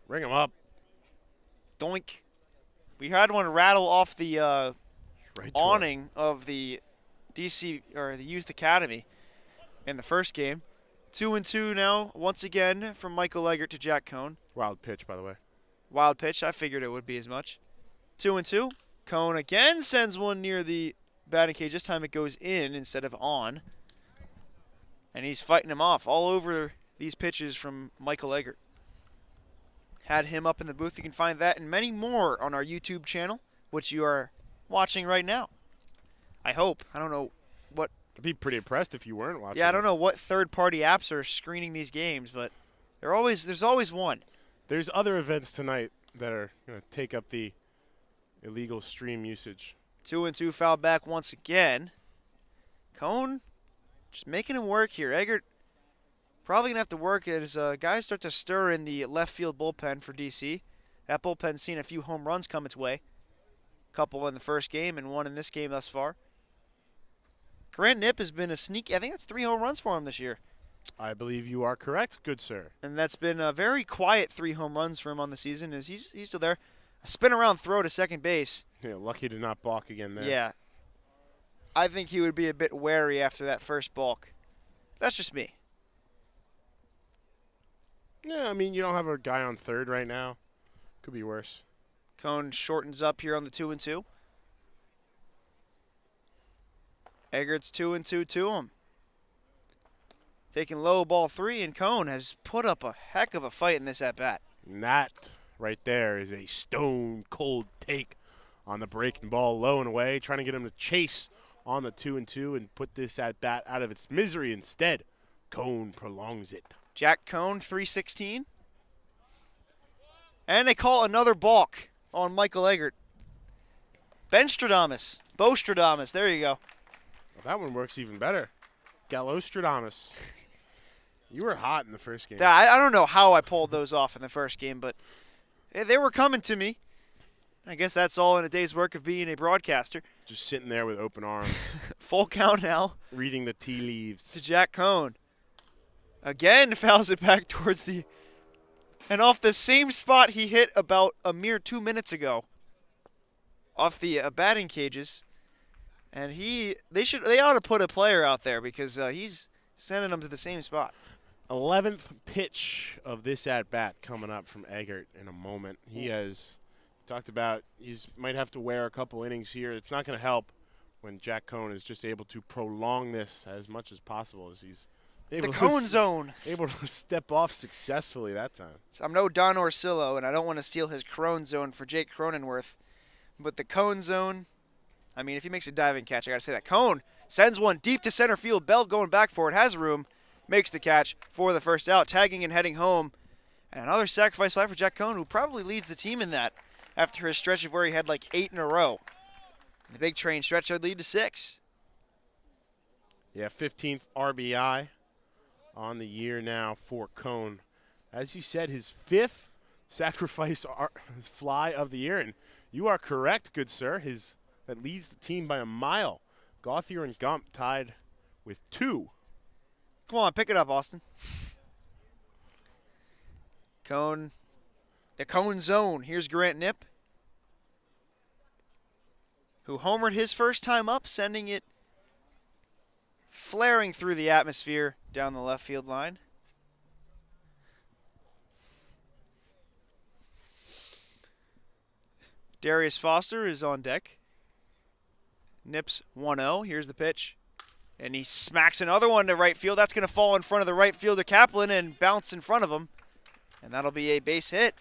Ring him up. Doink. We had one rattle off the Right to awning of the DC or the Youth Academy in the first game. 2-2 now, once again from Michael Eggert to Jack Cone. Wild pitch, by the way. Wild pitch. I figured it would be as much. 2-2. Cone again sends one near the batting cage. This time it goes in instead of on. And he's fighting him off all over these pitches from Michael Eggert. Had him up in the booth. You can find that and many more on our YouTube channel, which you are watching right now. I hope. I don't know what. I'd be pretty impressed if you weren't watching. Yeah, I don't know what third-party apps are screening these games, but there's always one. There's other events tonight that are going to take up the illegal stream usage. 2-2 foul back once again. Cone just making him work here. Eggert probably going to have to work as guys start to stir in the left field bullpen for DC. That bullpen's seen a few home runs come its way. A couple in the first game and one in this game thus far. Grant Knipp has been a sneaky. I think that's 3 home runs for him this year. I believe you are correct, good sir. And that's been a very quiet 3 home runs for him on the season. As he's still there. A spin around throw to second base. Yeah, lucky to not balk again there. Yeah. I think he would be a bit wary after that first balk. That's just me. Yeah, I mean, you don't have a guy on third right now. Could be worse. Cone shortens up here on the 2-2. Eggert's 2-2 to him. Taking low ball 3, and Cone has put up a heck of a fight in this at-bat. And that right there is a stone-cold take on the breaking ball low and away, trying to get him to chase on the 2-2 and put this at-bat out of its misery instead. Cone prolongs it. Jack Cone, 316. And they call another balk on Michael Eggert. Ben Stradamus. Bo Stradamus. There you go. Well, that one works even better. Gallostradamus. You were hot in the first game. I don't know how I pulled those off in the first game, but they were coming to me. I guess that's all in a day's work of being a broadcaster. Just sitting there with open arms. Full count now Reading the tea leaves. to Jack Cohn. Again, fouls it back towards the... And off the same spot he hit about a mere 2 minutes ago. Off the batting cages. And they ought to put a player out there because he's sending them to the same spot. 11th pitch of this at-bat coming up from Eggert in a moment. He has talked about might have to wear a couple innings here. It's not going to help when Jack Cohn is just able to prolong this as much as possible as he's able The Cohn zone. able to step off successfully that time. So I'm no Don Orsillo, and I don't want to steal his Crone zone for Jake Cronenworth. But the Cohn zone, I mean, if he makes a diving catch, I got to say that. Cohn sends one deep to center field. Bell going back for it, has room, makes the catch for the first out, tagging and heading home. And another sacrifice fly for Jack Cohn, who probably leads the team in that after his stretch of where he had like 8 in a row. The big train stretch would lead to 6. Yeah, 15th RBI on the year now for Cohn. As you said, his 5th sacrifice fly of the year. And you are correct, good sir. That leads the team by a mile. Gauthier and Gump tied with 2. Come on, pick it up, Austin. Cohn. The Cohn zone. Here's Grant Knipp, who homered his first time up, sending it flaring through the atmosphere down the left field line. Darius Foster is on deck. Knipp's 1-0. Here's the pitch. And he smacks another one to right field. That's going to fall in front of the right fielder Kaplan and bounce in front of him. And that'll be a base hit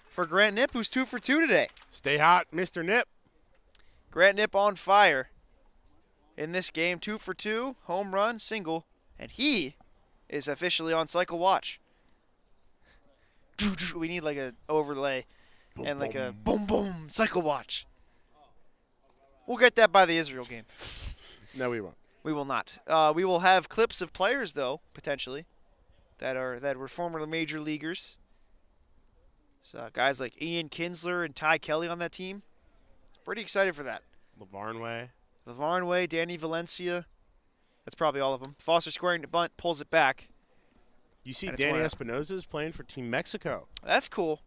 for Grant Knipp, who's 2 for 2 today. Stay hot, Mr. Knipp. Grant Knipp on fire in this game. 2 for 2, home run, single. And he is officially on cycle watch. We need like an overlay and like a boom, boom, cycle watch. We'll get that by the Israel game. No, we won't. We will not. We will have clips of players, though, potentially, that were former major leaguers. So guys like Ian Kinsler and Ty Kelly on that team. Pretty excited for that. LeVarn Way, Danny Valencia. That's probably all of them. Foster squaring the bunt, pulls it back. You see Danny Espinosa is playing for Team Mexico. That's cool.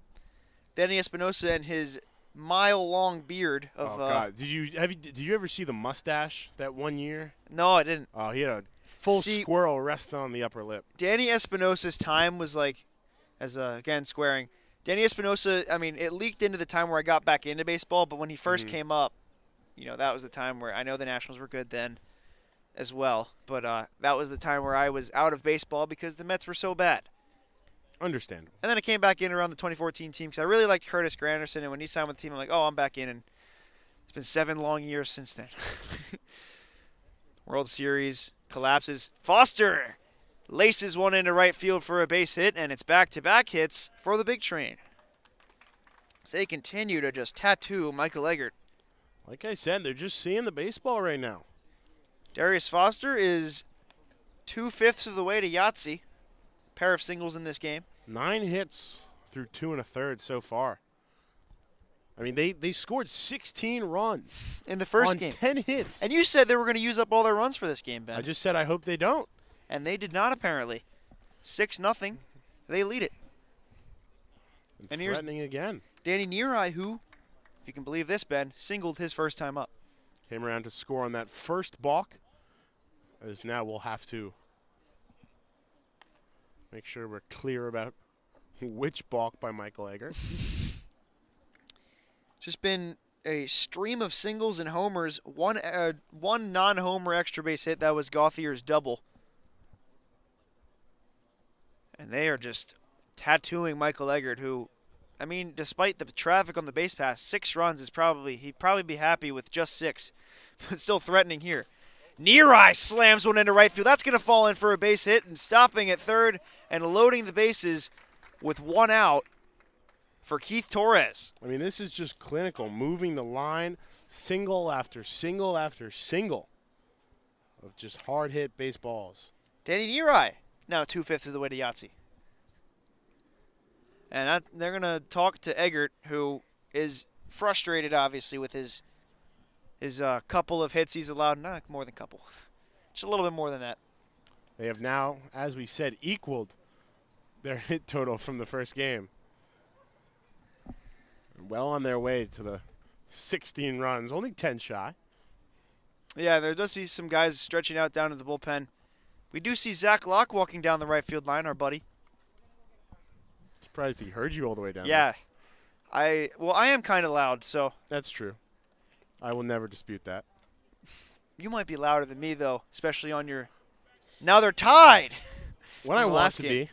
Danny Espinosa and his mile-long beard of. Oh God! Did you ever see the mustache that one year? No, I didn't. Oh, he had a full squirrel rest on the upper lip. Danny Espinosa's time was like, again squaring. Danny Espinosa, I mean, it leaked into the time where I got back into baseball, but when he first came up, that was the time where I know the Nationals were good then as well, but that was the time where I was out of baseball because the Mets were so bad. Understandable. And then I came back in around the 2014 team because I really liked Curtis Granderson, and when he signed with the team, I'm like, oh, I'm back in, and it's been 7 long years since then. World Series collapses. Foster laces one into right field for a base hit, and it's back-to-back hits for the big train. So they continue to just tattoo Michael Eggert. Like I said, they're just seeing the baseball right now. Darius Foster is 2/5 of the way to Yahtzee. Pair of singles in this game. 9 hits through 2 1/3 so far. I mean, they scored 16 runs in the first on game. 10 hits. And you said they were going to use up all their runs for this game, Ben. I just said I hope they don't. And they did not, apparently. 6-0. They lead it. And here's threatening again. Danny Neary, who, if you can believe this, Ben, singled his first time up. Came around to score on that first balk. As now we'll have to make sure we're clear about which balk by Michael Eggert. Just been a stream of singles and homers. One non-homer extra base hit. That was Gauthier's double. And they are just tattooing Michael Eggert, who, I mean, despite the traffic on the base pass, 6 runs is he'd probably be happy with just 6, but still threatening here. Neary slams one into right field. That's going to fall in for a base hit, and stopping at third and loading the bases with 1 out for Keith Torres. I mean, this is just clinical, moving the line, single after single after single of just hard-hit baseballs. Danny Neary, now 2/5 of the way to Yahtzee. And they're going to talk to Eggert, who is frustrated, obviously, with his his couple of hits he's allowed. Not more than couple. Just a little bit more than that. They have now, as we said, equaled their hit total from the first game. Well on their way to the 16 runs, only 10 shy. Yeah, there does be some guys stretching out down to the bullpen. We do see Zach Locke walking down the right field line, our buddy. Surprised he heard you all the way down there. Yeah. I am kind of loud, so. That's true. I will never dispute that. You might be louder than me, though, especially on your. Now they're tied. When I want to be,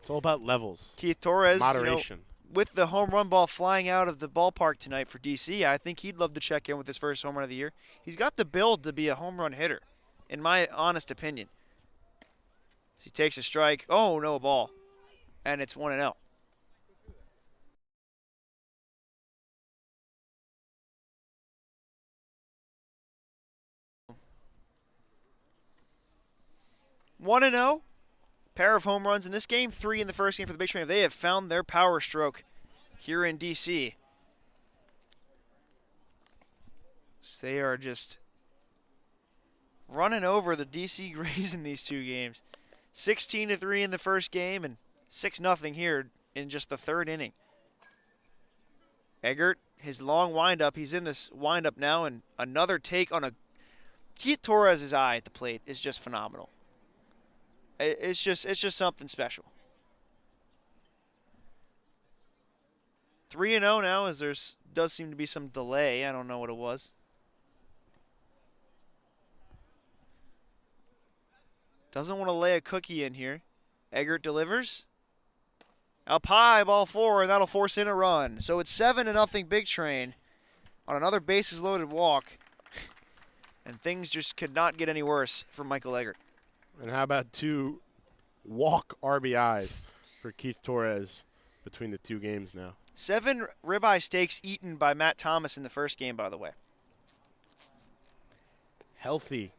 it's all about levels. Keith Torres, moderation. With the home run ball flying out of the ballpark tonight for DC, I think he'd love to check in with his first home run of the year. He's got the build to be a home run hitter, in my honest opinion. As he takes a strike. Oh, no ball. And it's 1-0. One and 0, pair of home runs in this game, 3 in the first game for the Big Train. They have found their power stroke here in DC. So they are just running over the DC Grays in these two games. 16-3 in the first game and 6-0 here in just the third inning. Eggert, his long windup, he's in this windup now, and another take on a Keith Torres' eye at the plate is just phenomenal. It's just something special. 3-0 now, as does seem to be some delay. I don't know what it was. Doesn't want to lay a cookie in here. Eggert delivers. Up high, ball 4, and that'll force in a run. So it's 7-0 Big Train on another bases-loaded walk. And things just could not get any worse for Michael Eggert. And how about 2 walk RBIs for Keith Torres between the 2 games now? 7 ribeye steaks eaten by Matt Thomas in the first game, by the way. Healthy.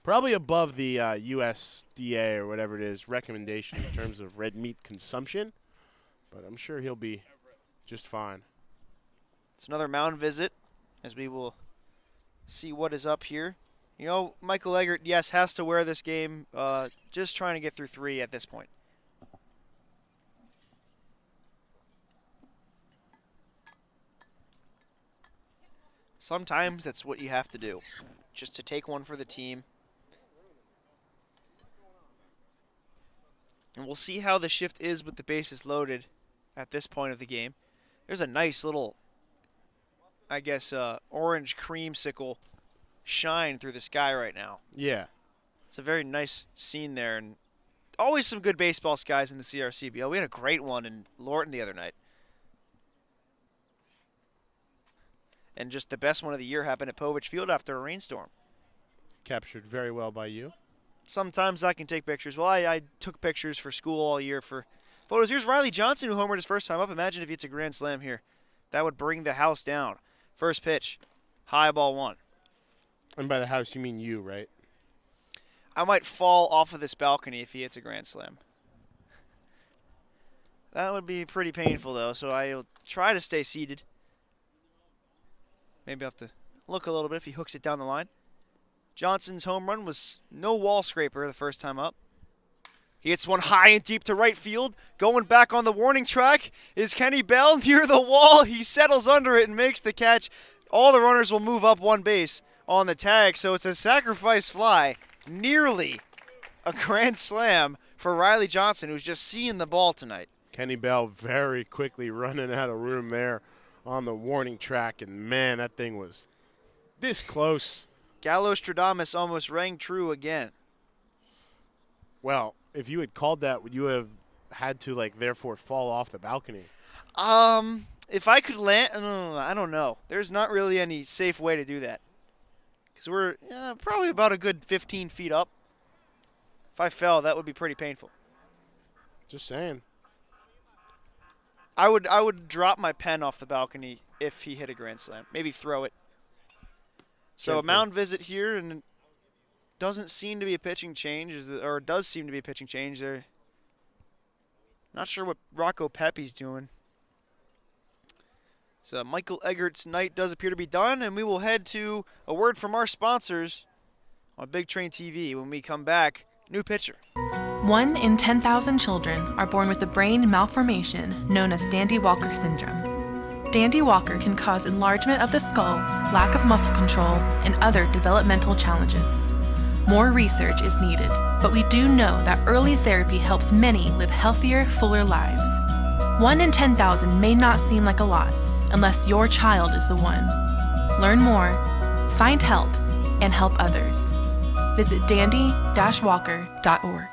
Probably above the USDA or whatever it is recommendation in terms of red meat consumption, but I'm sure he'll be just fine. It's another mound visit, as we will see what is up here. Michael Eggert, yes, has to wear this game, just trying to get through 3 at this point. Sometimes that's what you have to do, just to take one for the team. And we'll see how the shift is with the bases loaded at this point of the game. There's a nice little, orange creamsicle shine through the sky right now. Yeah. It's a very nice scene there, and always some good baseball skies in the CRCBL. We had a great one in Lorton the other night. And just the best one of the year happened at Povich Field after a rainstorm. Captured very well by you. Sometimes I can take pictures. Well, I took pictures for school all year for photos. Here's Riley Johnson, who homered his first time up. Imagine if he hits a grand slam here. That would bring the house down. First pitch, high ball 1. And by the house, you mean you, right? I might fall off of this balcony if he hits a grand slam. That would be pretty painful, though, so I'll try to stay seated. Maybe I'll have to look a little bit if he hooks it down the line. Johnson's home run was no wall scraper the first time up. He hits one high and deep to right field. Going back on the warning track is Kenny Bell near the wall. He settles under it and makes the catch. All the runners will move up 1 base on the tag, so it's a sacrifice fly. Nearly a grand slam for Riley Johnson, who's just seeing the ball tonight. Kenny Bell very quickly running out of room there on the warning track, and man, that thing was this close. Gallo-Stradamus almost rang true again. Well, if you had called that, would you have had to, therefore fall off the balcony? If I could land, I don't know. There's not really any safe way to do that. Because we're probably about a good 15 feet up. If I fell, that would be pretty painful. Just saying. I would drop my pen off the balcony if he hit a grand slam. Maybe throw it. So a mound visit here, and doesn't seem to be a pitching change, or does seem to be a pitching change. They're not sure what Rocco Pepe's doing. So Michael Eggert's night does appear to be done, and we will head to a word from our sponsors on Big Train TV. When we come back, new pitcher. 1 in 10,000 children are born with a brain malformation known as Dandy-Walker syndrome. Dandy-Walker can cause enlargement of the skull, lack of muscle control, and other developmental challenges. More research is needed, but we do know that early therapy helps many live healthier, fuller lives. 1 in 10,000 may not seem like a lot unless your child is the one. Learn more, find help, and help others. Visit dandy-walker.org.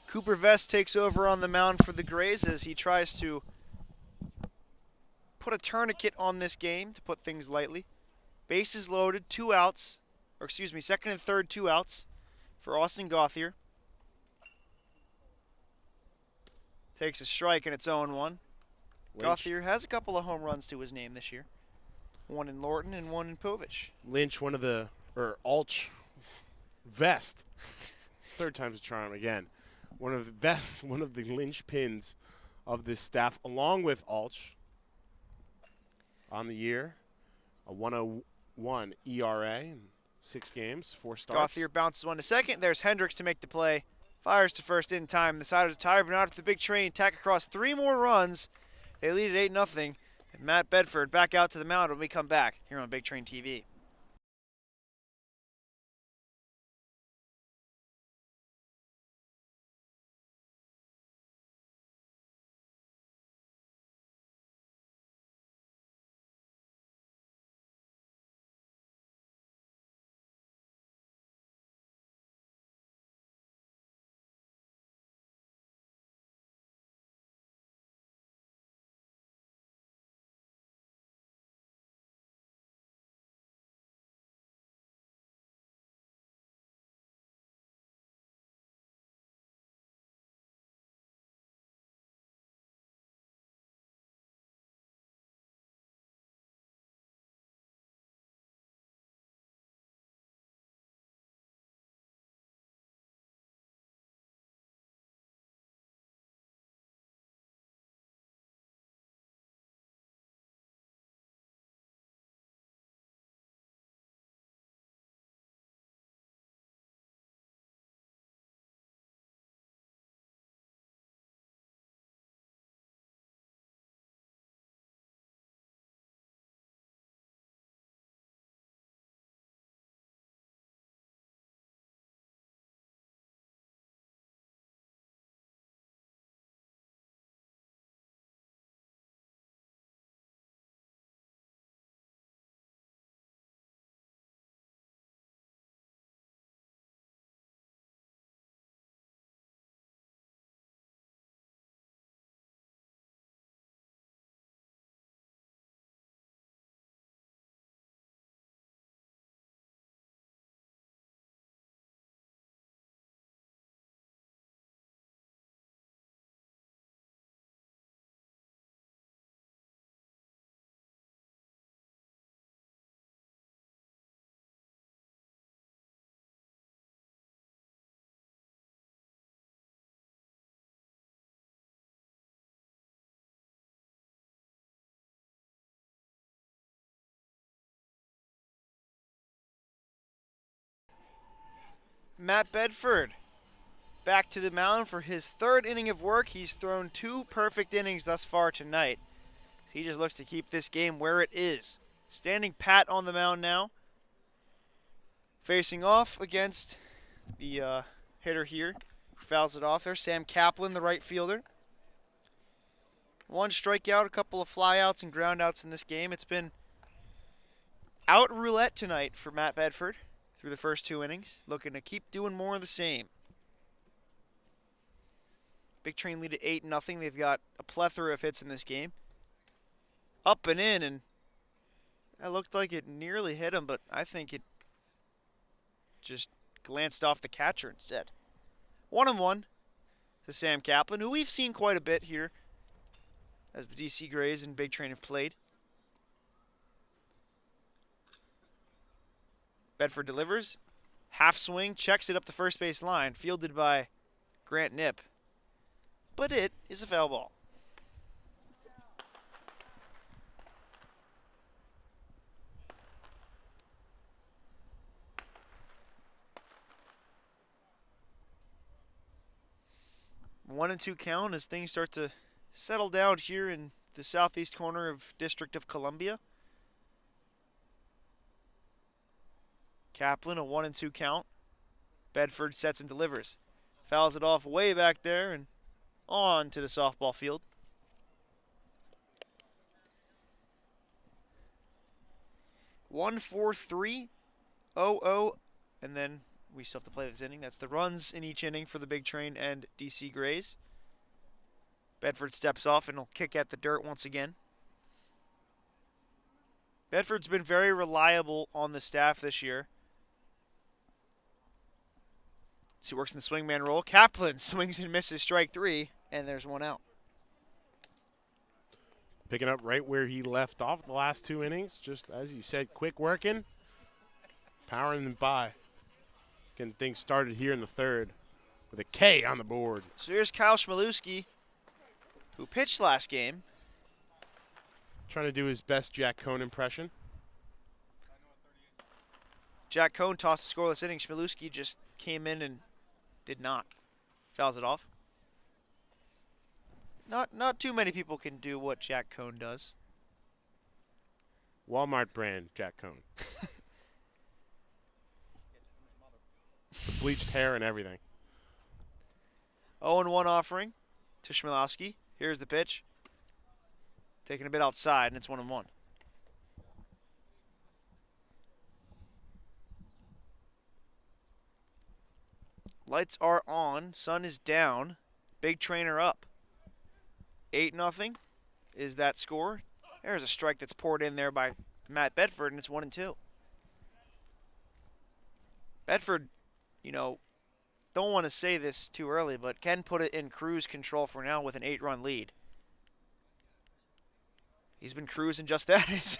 Cooper Vest takes over on the mound for the Grays as he tries to put a tourniquet on this game, to put things lightly. Bases loaded, 2 outs, or excuse me, second and third, 2 outs for Austin Gauthier. Takes a strike and it's 0-1. Gauthier has a couple of home runs to his name this year. 1 in Lorton and 1 in Povich. Lynch, Alch, Vest. Third time's a charm again. One of the linchpins of this staff, along with Alch, on the year. A 1.01 ERA in 6 games, 4 starts. Gauthier bounces one to second. There's Hendricks to make the play. Fires to first in time. The Siders are tired, but not after the big train. Tack across 3 more runs. They lead at 8-0. And Matt Bedford back out to the mound when we come back here on Big Train TV. Matt Bedford back to the mound for his third inning of work. He's thrown 2 perfect innings thus far tonight. He just looks to keep this game where it is. Standing pat on the mound now. Facing off against the hitter here, who fouls it off there, Sam Kaplan, the right fielder. 1 strikeout, a couple of flyouts and groundouts in this game. It's been out roulette tonight for Matt Bedford through the first 2 innings. Looking to keep doing more of the same. Big Train lead at 8-0. They've got a plethora of hits in this game. Up and in, and that looked like it nearly hit him, but I think it just glanced off the catcher instead. 1-1 to Sam Kaplan, who we've seen quite a bit here as the DC Grays and Big Train have played. Bedford delivers. Half swing, checks it up the first base line, fielded by Grant Knipp. But it is a foul ball. One and 2 count as things start to settle down here in the southeast corner of District of Columbia. Kaplan, a 1 and 2 count. Bedford sets and delivers. Fouls it off way back there and on to the softball field. One, 4, 3, 0-0, and then we still have to play this inning. That's the runs in each inning for the Big Train and DC Grays. Bedford steps off and will kick at the dirt once again. Bedford's been very reliable on the staff this year. So he works in the swingman role. Kaplan swings and misses strike 3, and there's 1 out. Picking up right where he left off the last 2 innings. Just as you said, quick working, powering them by. Getting things started here in the 3rd with a K on the board. So here's Kyle Schmalewski, who pitched last game. Trying to do his best Jack Cohn impression. Jack Cohn tossed a scoreless inning. Schmalewski just came in and did not. Fouls it off. Not too many people can do what Jack Cohn does. Walmart brand Jack Cohn. The bleached hair and everything. 0-1 offering to Schmalewski. Here's the pitch. Taking a bit outside, and it's 1-1. Lights are on. Sun is down. Big Trainer up. 8-0 is that score. There's a strike that's poured in there by Matt Bedford, and it's 1-2. Bedford, don't want to say this too early, but can put it in cruise control for now with an 8-run lead. He's been cruising just that. It's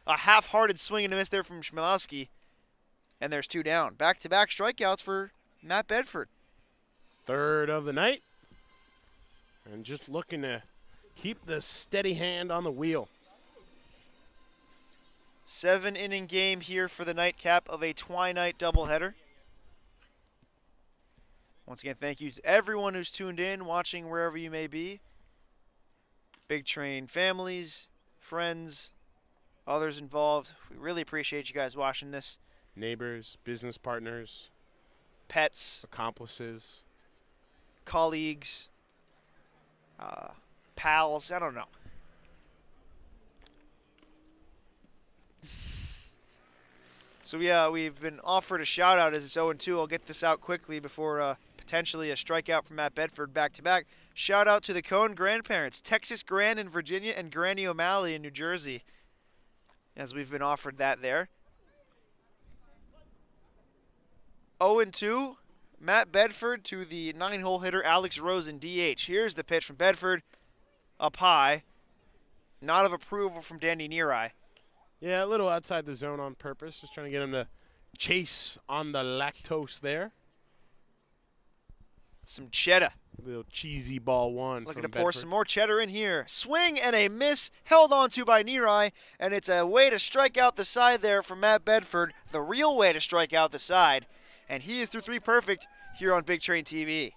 a half-hearted swing and a miss there from Schmalewski, and there's 2 down. Back-to-back strikeouts for Matt Bedford. 3rd of the night. And just looking to keep the steady hand on the wheel. 7-inning game here for the nightcap of a twilight doubleheader. Once again, thank you to everyone who's tuned in, watching wherever you may be. Big Train families, friends, others involved. We really appreciate you guys watching this. Neighbors, business partners, pets, accomplices, colleagues, pals, I don't know. So yeah, we've been offered a shout out as it's 0-2. I'll get this out quickly before potentially a strikeout from Matt Bedford back-to-back. Shout out to the Cohn grandparents, Texas Grand in Virginia and Granny O'Malley in New Jersey, as we've been offered that there. 0-2, Matt Bedford to the 9-hole hitter Alex Rosen, DH. Here's the pitch from Bedford, up high. Not of approval from Danny Neary. Yeah, a little outside the zone on purpose. Just trying to get him to chase on the lactose there. Some cheddar. Little cheesy ball 1. Looking to pour some more cheddar in here. Swing and a miss, held on to by Neary, and it's a way to strike out the side there from Matt Bedford. The real way to strike out the side. And he is through 3 perfect here on Big Train TV.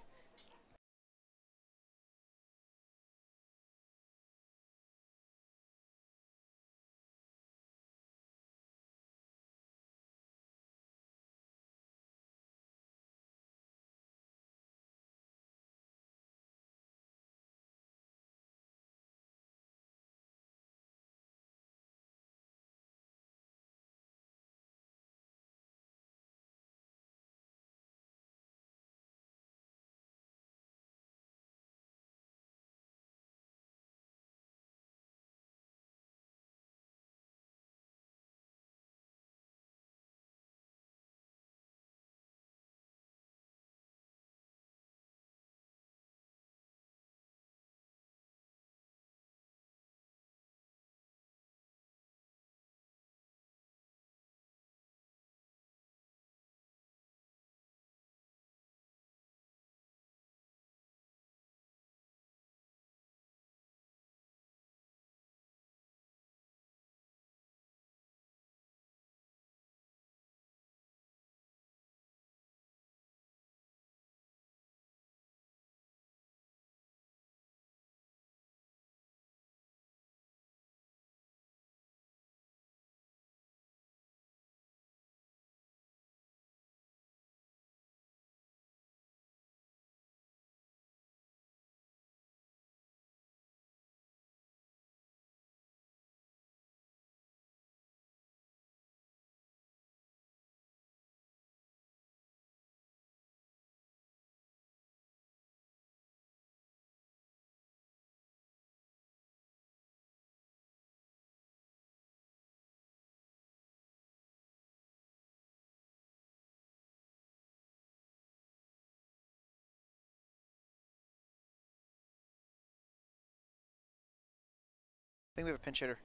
I think we have a pinch hitter.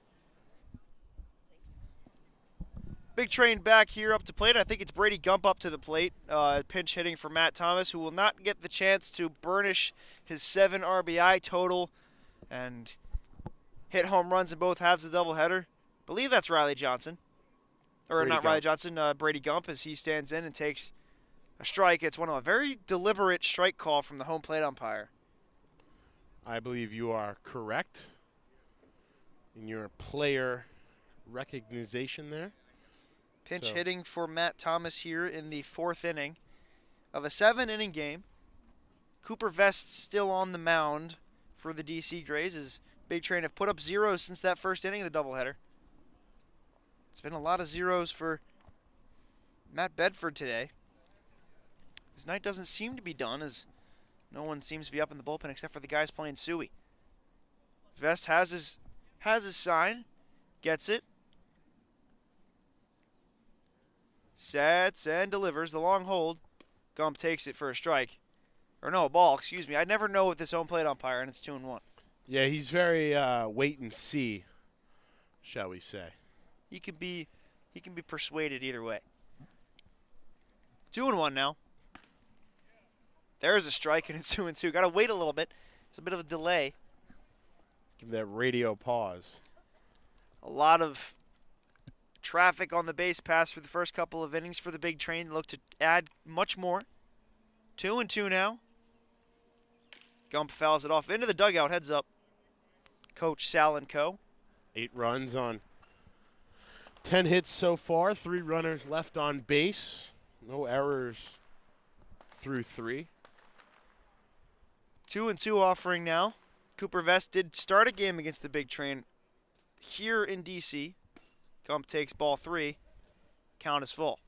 Big Train back here up to plate. I think it's Brady Gump up to the plate. Pinch hitting for Matt Thomas, who will not get the chance to burnish his 7 RBI total and hit home runs in both halves of the doubleheader. I believe that's Riley Johnson. Or Brady not Gump. Riley Johnson, Brady Gump, as he stands in and takes a strike. It's one of a very deliberate strike call from the home plate umpire. I believe you are correct in your player recognition there. Pinch So- hitting for Matt Thomas here in the 4th inning of a 7-inning game. Cooper Vest still on the mound for the DC Grays, as Big Train have put up zeros since that first inning of the doubleheader. It's been a lot of zeros for Matt Bedford today. His night doesn't seem to be done, as no one seems to be up in the bullpen except for the guys playing Suey. Vest has his sign, gets it, sets and delivers the long hold. Gump takes it for a strike. Or no, a ball, excuse me. I never know with this home plate umpire, and it's 2-1. Yeah, he's very wait and see, shall we say. He can be persuaded either way. 2-1 now. There's a strike, and it's 2-2. Got to wait a little bit. It's a bit of a delay. Give that radio pause. A lot of traffic on the base pass for the first couple of innings for the Big Train. Look to add much more. 2-2 now. Gump fouls it off into the dugout. Heads up. Coach Sal and Co. 8 runs on 10 hits so far. 3 runners left on base. No errors through 3. 2-2 offering now. Cooper Vest did start a game against the Big Train here in DC. Gump takes ball 3. Count is full.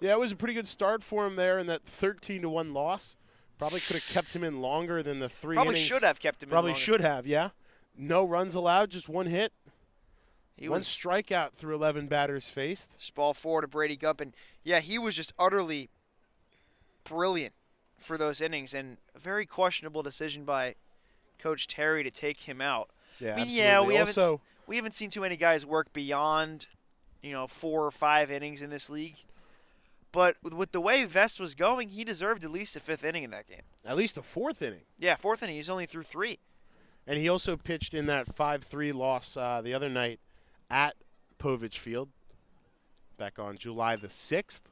Yeah, it was a pretty good start for him there in that 13-1 loss. Probably could have kept him in longer than the 3 Probably innings. should have kept him in Probably longer. should have, yeah. No runs allowed, just 1 hit. He One was strikeout through 11 batters faced. just ball 4 to Brady Gump. And, yeah, he was just utterly brilliant for those innings. And a very questionable decision by Coach Terry to take him out. Yeah, I mean, absolutely. yeah, Also, we haven't seen too many guys work beyond, 4 or 5 innings in this league. But with the way Vest was going, he deserved at least a 5th inning in that game. at least a 4th inning. Yeah, 4th inning. He's only through 3. And he also pitched in that 5-3 loss the other night at Povich Field back on July the 6th.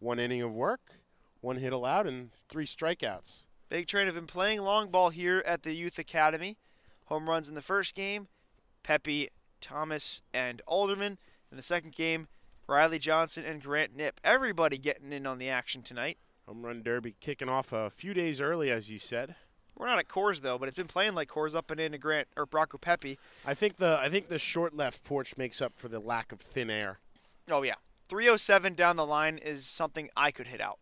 1 inning of work, 1 hit allowed, and 3 strikeouts. Big Train have been playing long ball here at the Youth Academy. Home runs in the first game, Pepe, Thomas, and Alderman. In the second game, Riley Johnson and Grant Knipp. Everybody getting in on the action tonight. Home run derby kicking off a few days early, as you said. We're not at Coors though, but it's been playing like Coors up and into Grant or Bronco Pepe. I think the short left porch makes up for the lack of thin air. Oh yeah, 307 down the line is something I could hit out.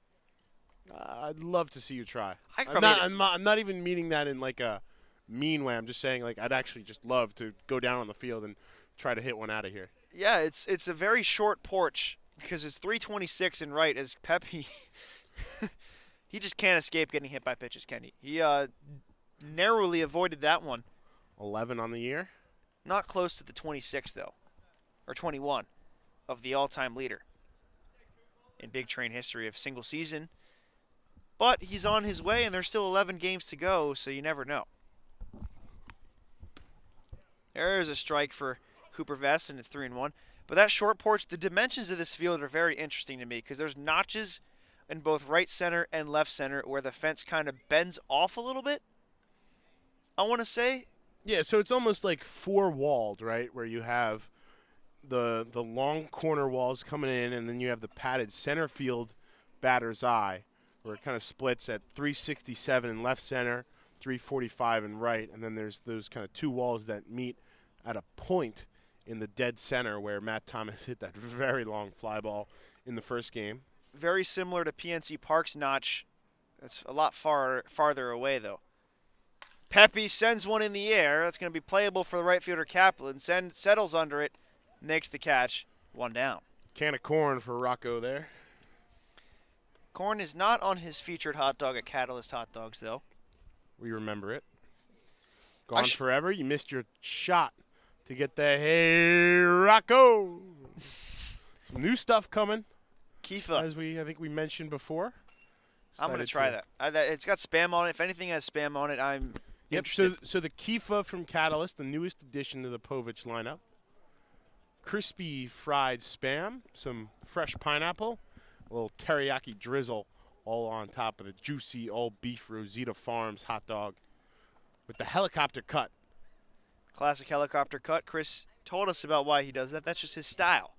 I'd love to see you try. I'm I'm not even meaning that in like a mean way. I'm just saying like I'd actually just love to go down on the field and try to hit one out of here. Yeah, it's a very short porch because it's 326 and right as Pepe. He just can't escape getting hit by pitches, can he? He narrowly avoided that one. 11 on the year. Not close to the 26 though, or 21 of the all-time leader in Big Train history of single season. But he's on his way, and there's still 11 games to go, so you never know. There's a strike for Cooper Vest, and it's 3-1. But that short porch, the dimensions of this field are very interesting to me because there's notches in both right center and left center where the fence kind of bends off a little bit, I want to say. Yeah, so it's almost like 4-walled, right, where you have the long corner walls coming in, and then you have the padded center field batter's eye, where it kind of splits at 367 in left center, 345 in right, and then there's those kind of 2 walls that meet at a point in the dead center where Matt Thomas hit that very long fly ball in the first game. Very similar to PNC Park's notch. That's a lot farther away, though. Pepe sends one in the air. That's going to be playable for the right fielder Kaplan. Settles under it, makes the catch, 1 down. Can of corn for Rocco there. Corn is not on his featured hot dog at Catalyst Hot Dogs, though. We remember it. Gone forever. You missed your shot to get the Hey Rocco. Some new stuff coming. Kifa. As I think we mentioned before. I'm going to try that. It's got Spam on it. If anything has Spam on it, I'm interested. So the Kifa from Catalyst, the newest addition to the Povich lineup. Crispy fried Spam, some fresh pineapple, a little teriyaki drizzle all on top of the juicy all-beef Rosita Farms hot dog with the helicopter cut. Classic helicopter cut. Chris told us about why he does that. That's just his style.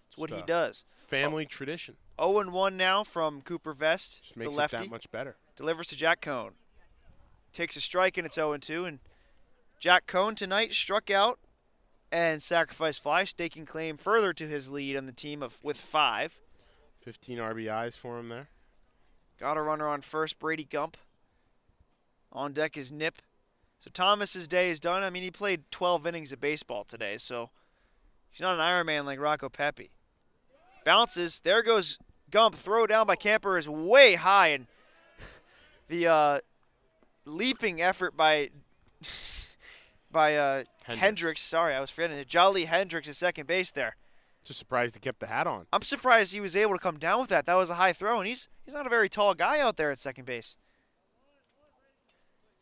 It's what he does. Family tradition. 0-1 now from Cooper Vest, just makes the lefty. It that much better. Delivers to Jack Cohn. Takes a strike, and it's 0-2. And Jack Cohn tonight struck out and sacrificed fly, staking claim further to his lead on the team with 5. 15 RBIs for him there. Got a runner on first, Brady Gump. On deck is Knipp. So Thomas's day is done. I mean, he played 12 innings of baseball today, so he's not an Ironman like Rocco Pepe. Bounces. There goes Gump. Throw down by Camper is way high, and the leaping effort by Hendricks. Sorry, I was forgetting it. Jolly Hendricks at second base there. Just surprised he kept the hat on. I'm surprised he was able to come down with that. That was a high throw, and he's not a very tall guy out there at second base.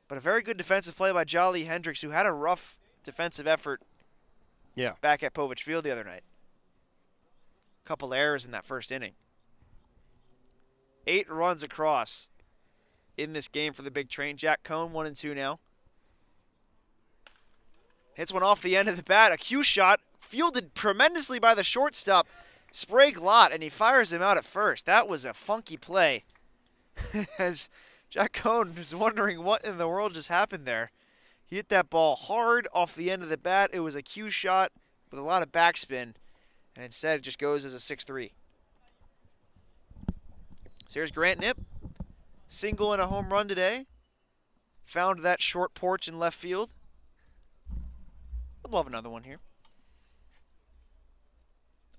But a very good defensive play by Jolly Hendricks, who had a rough defensive effort back at Povich Field the other night. Couple errors in that first inning. 8 runs across in this game for the Big Train. Jack Cohn, 1-2 now. Hits one off the end of the bat. A cue shot, fielded tremendously by the shortstop, Sprague Lott, and he fires him out at first. That was a funky play. As Jack Cohn was wondering what in the world just happened there. He hit that ball hard off the end of the bat. It was a cue shot with a lot of backspin, and instead it just goes as a 6-3. So here's Grant Knipp. Single and a home run today. Found that short porch in left field. I'd love another one here.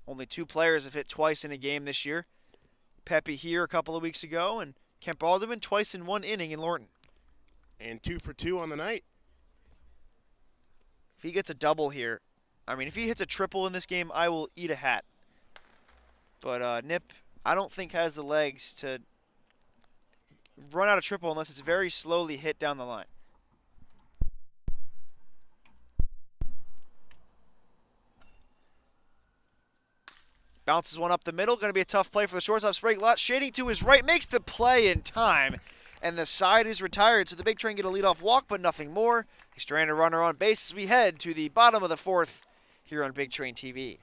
Only 2 players have hit twice in a game this year. Pepe here a couple of weeks ago, and Kemp Alderman twice in 1 inning in Lorton. And 2 for 2 on the night. If he gets a double here, I mean, if he hits a triple in this game, I will eat a hat. But Knipp, I don't think has the legs to run out a triple unless it's very slowly hit down the line. Bounces one up the middle. Going to be a tough play for the shortstop. Sprague lot shading to his right. Makes the play in time. And the side is retired. So the Big Train get a leadoff walk, but nothing more. A stranded runner on base as we head to the bottom of the fourth here on Big Train TV.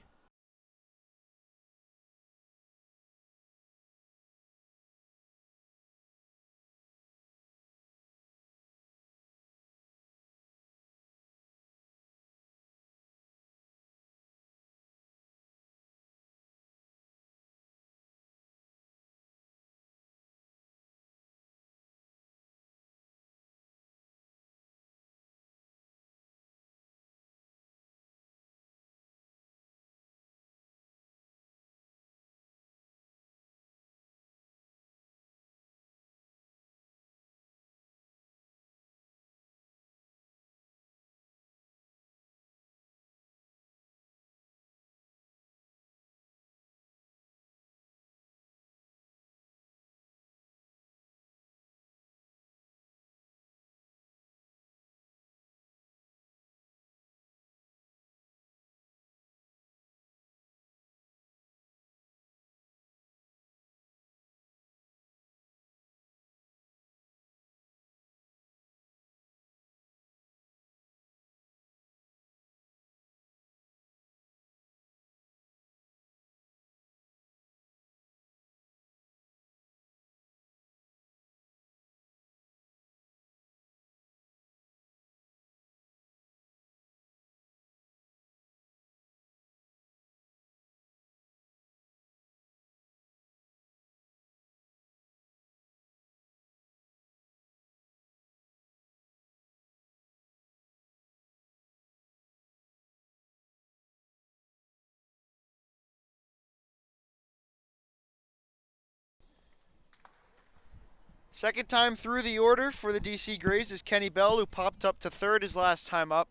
Second time through the order for the DC Grays is Kenny Bell, who popped up to third his last time up.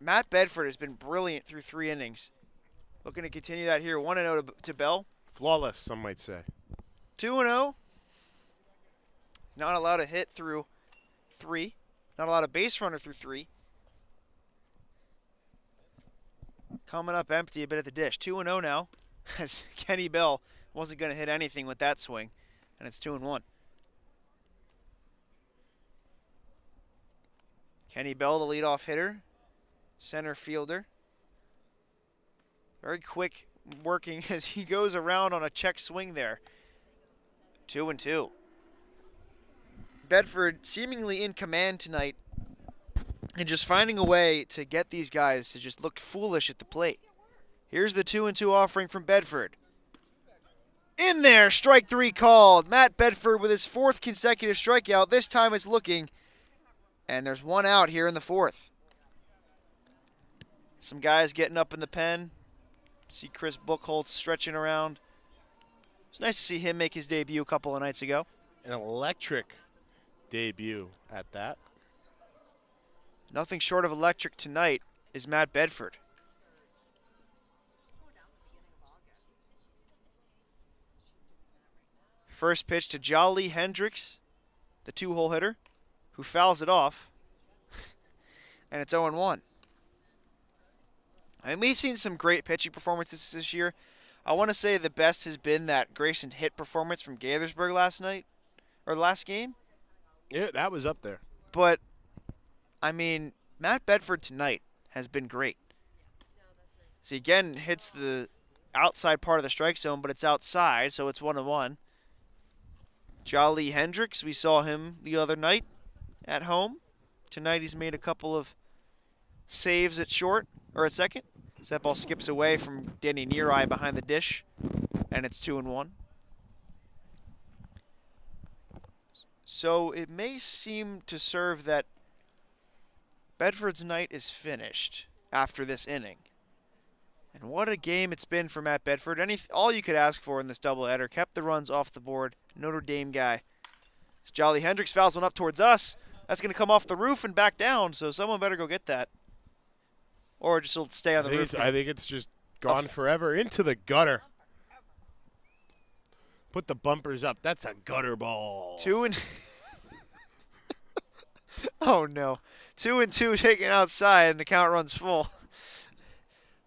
Matt Bedford has been brilliant through 3 innings. Looking to continue that here. 1-0 to Bell. Flawless, some might say. 2-0. He's not allowed to hit through 3. Not allowed a base runner through 3. Coming up empty a bit at the dish. 2-0 now, as Kenny Bell wasn't going to hit anything with that swing. And it's 2-1. Kenny Bell, the leadoff hitter, center fielder. Very quick working as he goes around on a check swing there. 2-2. Bedford seemingly in command tonight and just finding a way to get these guys to just look foolish at the plate. Here's the 2-2 offering from Bedford. In there, strike 3 called. Matt Bedford with his 4th consecutive strikeout. This time it's looking, and there's 1 out here in the 4th. Some guys getting up in the pen. See Chris Buchholz stretching around. It's nice to see him make his debut a couple of nights ago. An electric debut at that. Nothing short of electric tonight is Matt Bedford. First pitch to Jolly Hendricks, the 2-hole hitter, who fouls it off. And it's 0-1. And we've seen some great pitching performances this year. I want to say the best has been that Grayson hit performance from Gaithersburg last night, or last game. Yeah, that was up there. But, I mean, Matt Bedford tonight has been great. See, again, hits the outside part of the strike zone, but it's outside, so it's 1-1. Jolly Hendricks, we saw him the other night at home. Tonight he's made a couple of saves at short, or at second. As that ball skips away from Danny Neareye behind the dish, and it's 2-1. So it may seem to serve that Bedford's night is finished after this inning. And what a game it's been for Matt Bedford. All you could ask for in this doubleheader. Kept the runs off the board. Notre Dame guy. As Jolly Hendricks fouls one up towards us. That's going to come off the roof and back down, so someone better go get that. Or just it'll stay on the roof. I think it's just gone forever into the gutter. Put the bumpers up. That's a gutter ball. 2-. Oh, no. 2-2 taken outside, and the count runs full.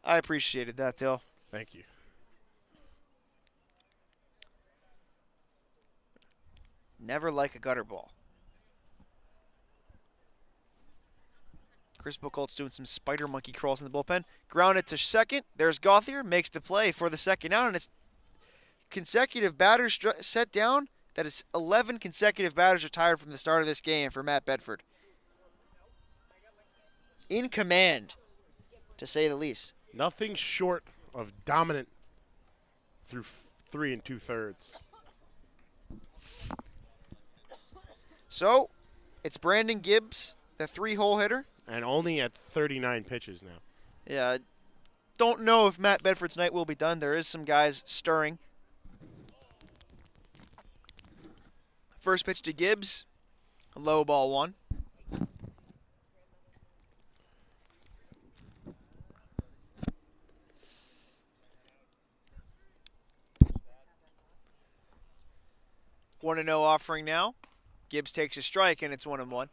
I appreciated that, Dill. Thank you. Never like a gutter ball. Chris Buchholz doing some spider monkey crawls in the bullpen. Grounded to second. There's Gauthier. Makes the play for the second out, and it's consecutive batters set down. That is 11 consecutive batters retired from the start of this game for Matt Bedford. In command, to say the least. Nothing short of dominant through 3 2/3. So, it's Brandon Gibbs, the 3-hole hitter. And only at 39 pitches now. Yeah, don't know if Matt Bedford's night will be done. There is some guys stirring. First pitch to Gibbs, low ball 1. One and 0 offering now. Gibbs takes a strike and it's 1-1.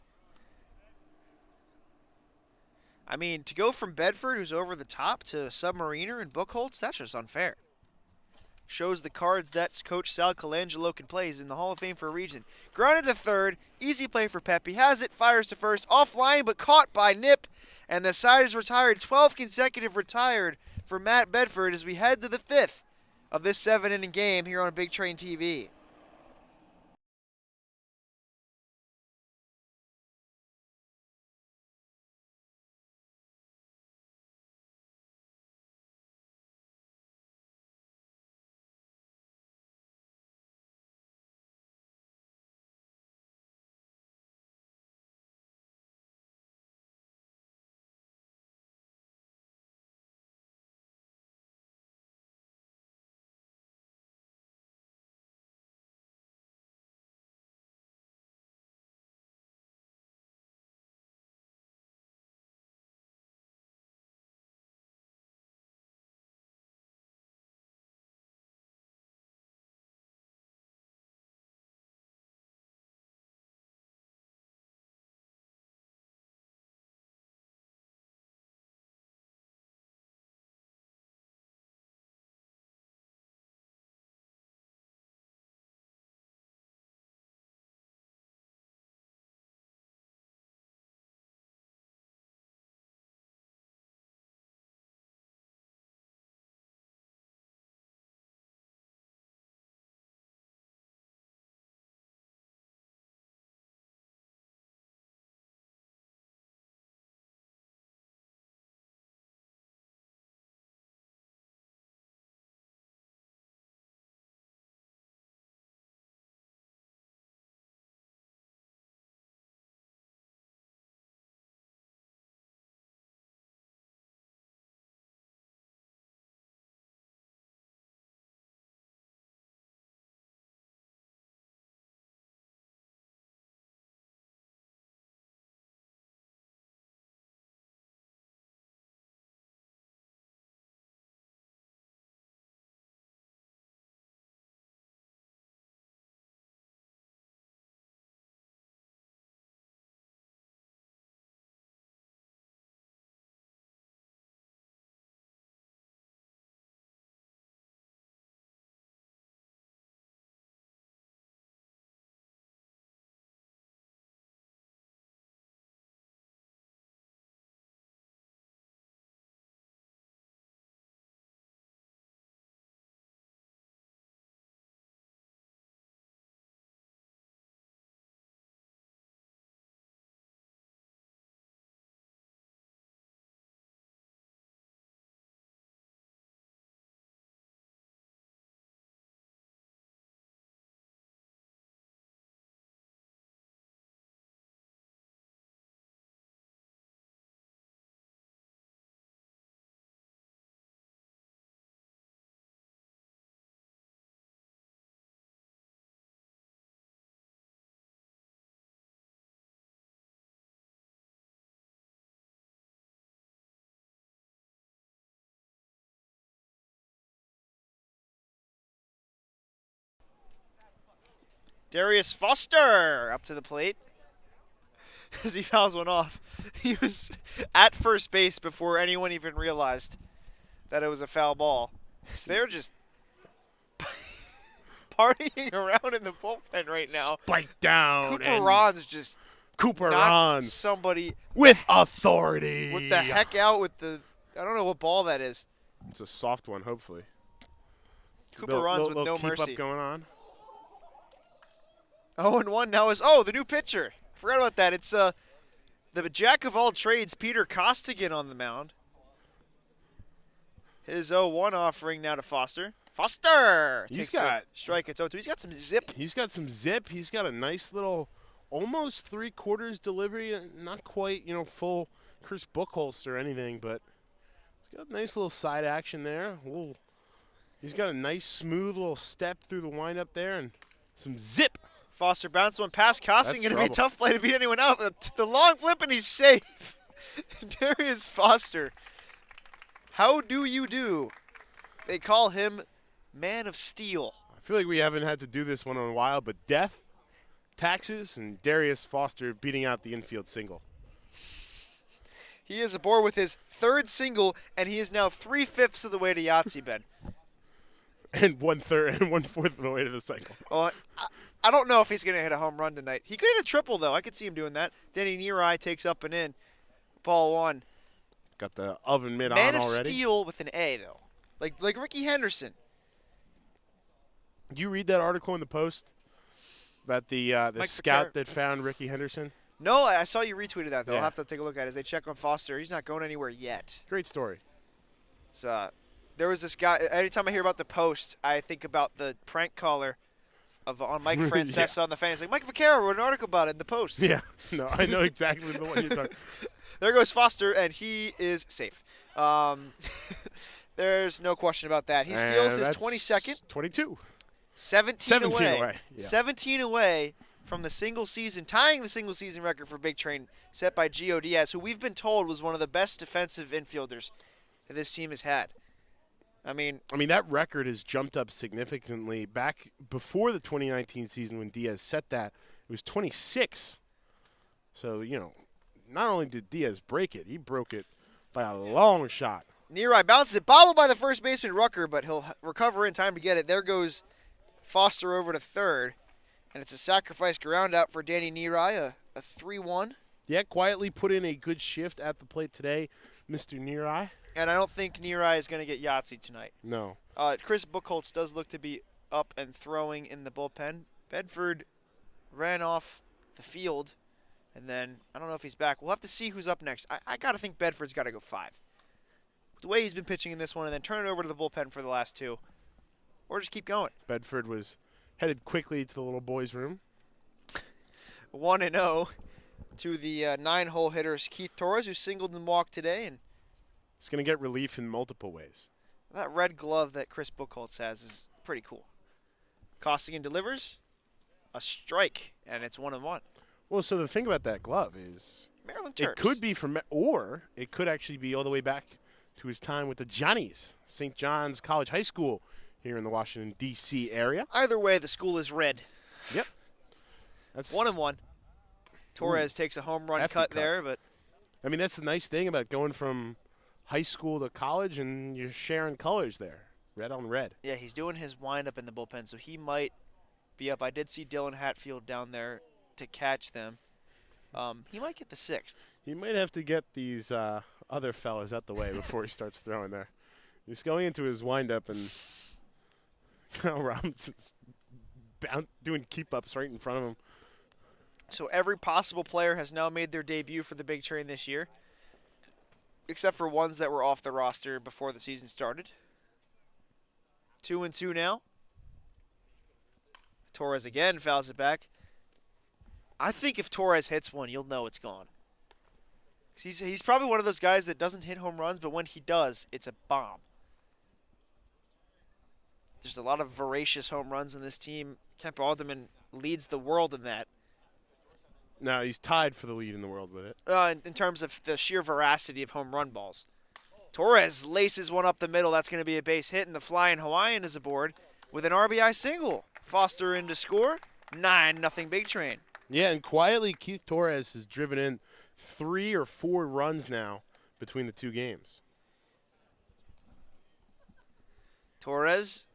I mean, to go from Bedford, who's over the top, to Submariner and Buchholz, that's just unfair. Shows the cards that Coach Sal Colangelo can play. He's in the Hall of Fame for a reason. Grounded to third. Easy play for Pep. He has it, fires to first. Offline, but caught by Nip. And the side is retired. 12 consecutive retired for Matt Bedford as we head to the 5th of this 7-inning game here on Big Train TV. Darius Foster up to the plate as he fouls one off. He was at first base before anyone even realized that it was a foul ball. They're just partying around in the bullpen right now. Spike down. Cooper and Ron's just Cooper knocked Ron somebody with authority. with the heck out with the – I don't know what ball that is. It's a soft one, hopefully. Cooper Ron's with no keep mercy. Up going on. 0-1 now is – the new pitcher. Forgot about that. It's the jack of all trades, Peter Costigan, on the mound. His 0-1 offering now to Foster. Foster takes a strike. It's 0-2. He's got some zip. He's got some zip. He's got a nice little almost 3/4 delivery. Not quite, full Chris Buchholz or anything, but he's got a nice little side action there. He's got a nice smooth little step through the windup there and some zip. Foster bounced one past Costigan. Going to be a trouble. tough play to beat anyone out. The long flip, and he's safe. Darius Foster. How do you do? They call him Man of Steel. I feel like we haven't had to do this one in a while, but death, taxes, and Darius Foster beating out the infield single. He is aboard with his third single, and he is now 3/5 of the way to Yahtzee, Ben. And 1/3 and 1/4 of the way to the cycle. Well, I don't know if he's going to hit a home run tonight. He could hit a triple, though. I could see him doing that. Danny Neary takes up and in. Ball one. Got the oven mitt on Man already. of Steel with an A, though. Like Ricky Henderson. Did you read that article in the Post about the scout that found Ricky Henderson? No, I saw you retweeted that, though. Yeah. I'll have to take a look at it as they check on Foster. He's not going anywhere yet. Great story. It's, there was this guy. Anytime I hear about the Post, I think about the prank caller on Mike Francesa on the fan. He's like, Mike Vaccaro wrote an article about it in the Post. Yeah. No, I know exactly the one you're talking. There goes Foster, and he is safe. There's no question about that. He steals his 22nd. 22. 17 away. Yeah. 17 away from the single season, tying the single season record for Big Train set by Gio Diaz, who we've been told was one of the best defensive infielders that this team has had. I mean, that record has jumped up significantly. Back before the 2019 season when Diaz set that, it was 26. So, not only did Diaz break it, he broke it by a long shot. Neary bounces it, bobbled by the first baseman Rucker, but he'll recover in time to get it. There goes Foster over to third, and it's a sacrifice ground out for Danny Neary, a 3-1. Yeah, quietly put in a good shift at the plate today, Mr. Neary. And I don't think Neary is going to get Yahtzee tonight. No. Chris Buchholz does look to be up and throwing in the bullpen. Bedford ran off the field, and then I don't know if he's back. We'll have to see who's up next. I got to think Bedford's got to go 5. The way he's been pitching in this one, and then turn it over to the bullpen for the last 2. Or just keep going. Bedford was headed quickly to the little boys' room. 1-0 to the 9-hole hitters Keith Torres, who singled and walked today. And it's going to get relief in multiple ways. that red glove that Chris Buchholz has is pretty cool. Costigan delivers a strike, and it's 1-1. Well, so the thing about that glove is Maryland Terps. it could be from, or it could actually be all the way back to his time with the Johnnies, St. John's College High School here in the Washington, D.C. area. Either way, the school is red. Yep. That's 1-1. Torres takes a home run cut there, but I mean, that's the nice thing about going from high school to college, and you're sharing colors there, red on red. yeah, he's doing his windup in the bullpen, so he might be up. I did see Dylan Hatfield down there to catch them. He might get the 6th. He might have to get these other fellas out the way before he starts throwing there. He's going into his windup, and Kyle Robinson's doing keep-ups right in front of him. So every possible player has now made their debut for the Big Train this year, except for ones that were off the roster before the season started. 2-2 now. Torres again fouls it back. I think if Torres hits one, you'll know it's gone. He's probably one of those guys that doesn't hit home runs, but when he does, it's a bomb. There's a lot of voracious home runs in this team. Kemp Alderman leads the world in that. No, he's tied for the lead in the world with it. In terms of the sheer veracity of home run balls. Torres laces one up the middle. That's going to be a base hit, and the Flying Hawaiian is aboard with an RBI single. Foster in to score. 9-0 Big Train. Yeah, and quietly Keith Torres has driven in 3 or 4 runs now between the two games. Torres.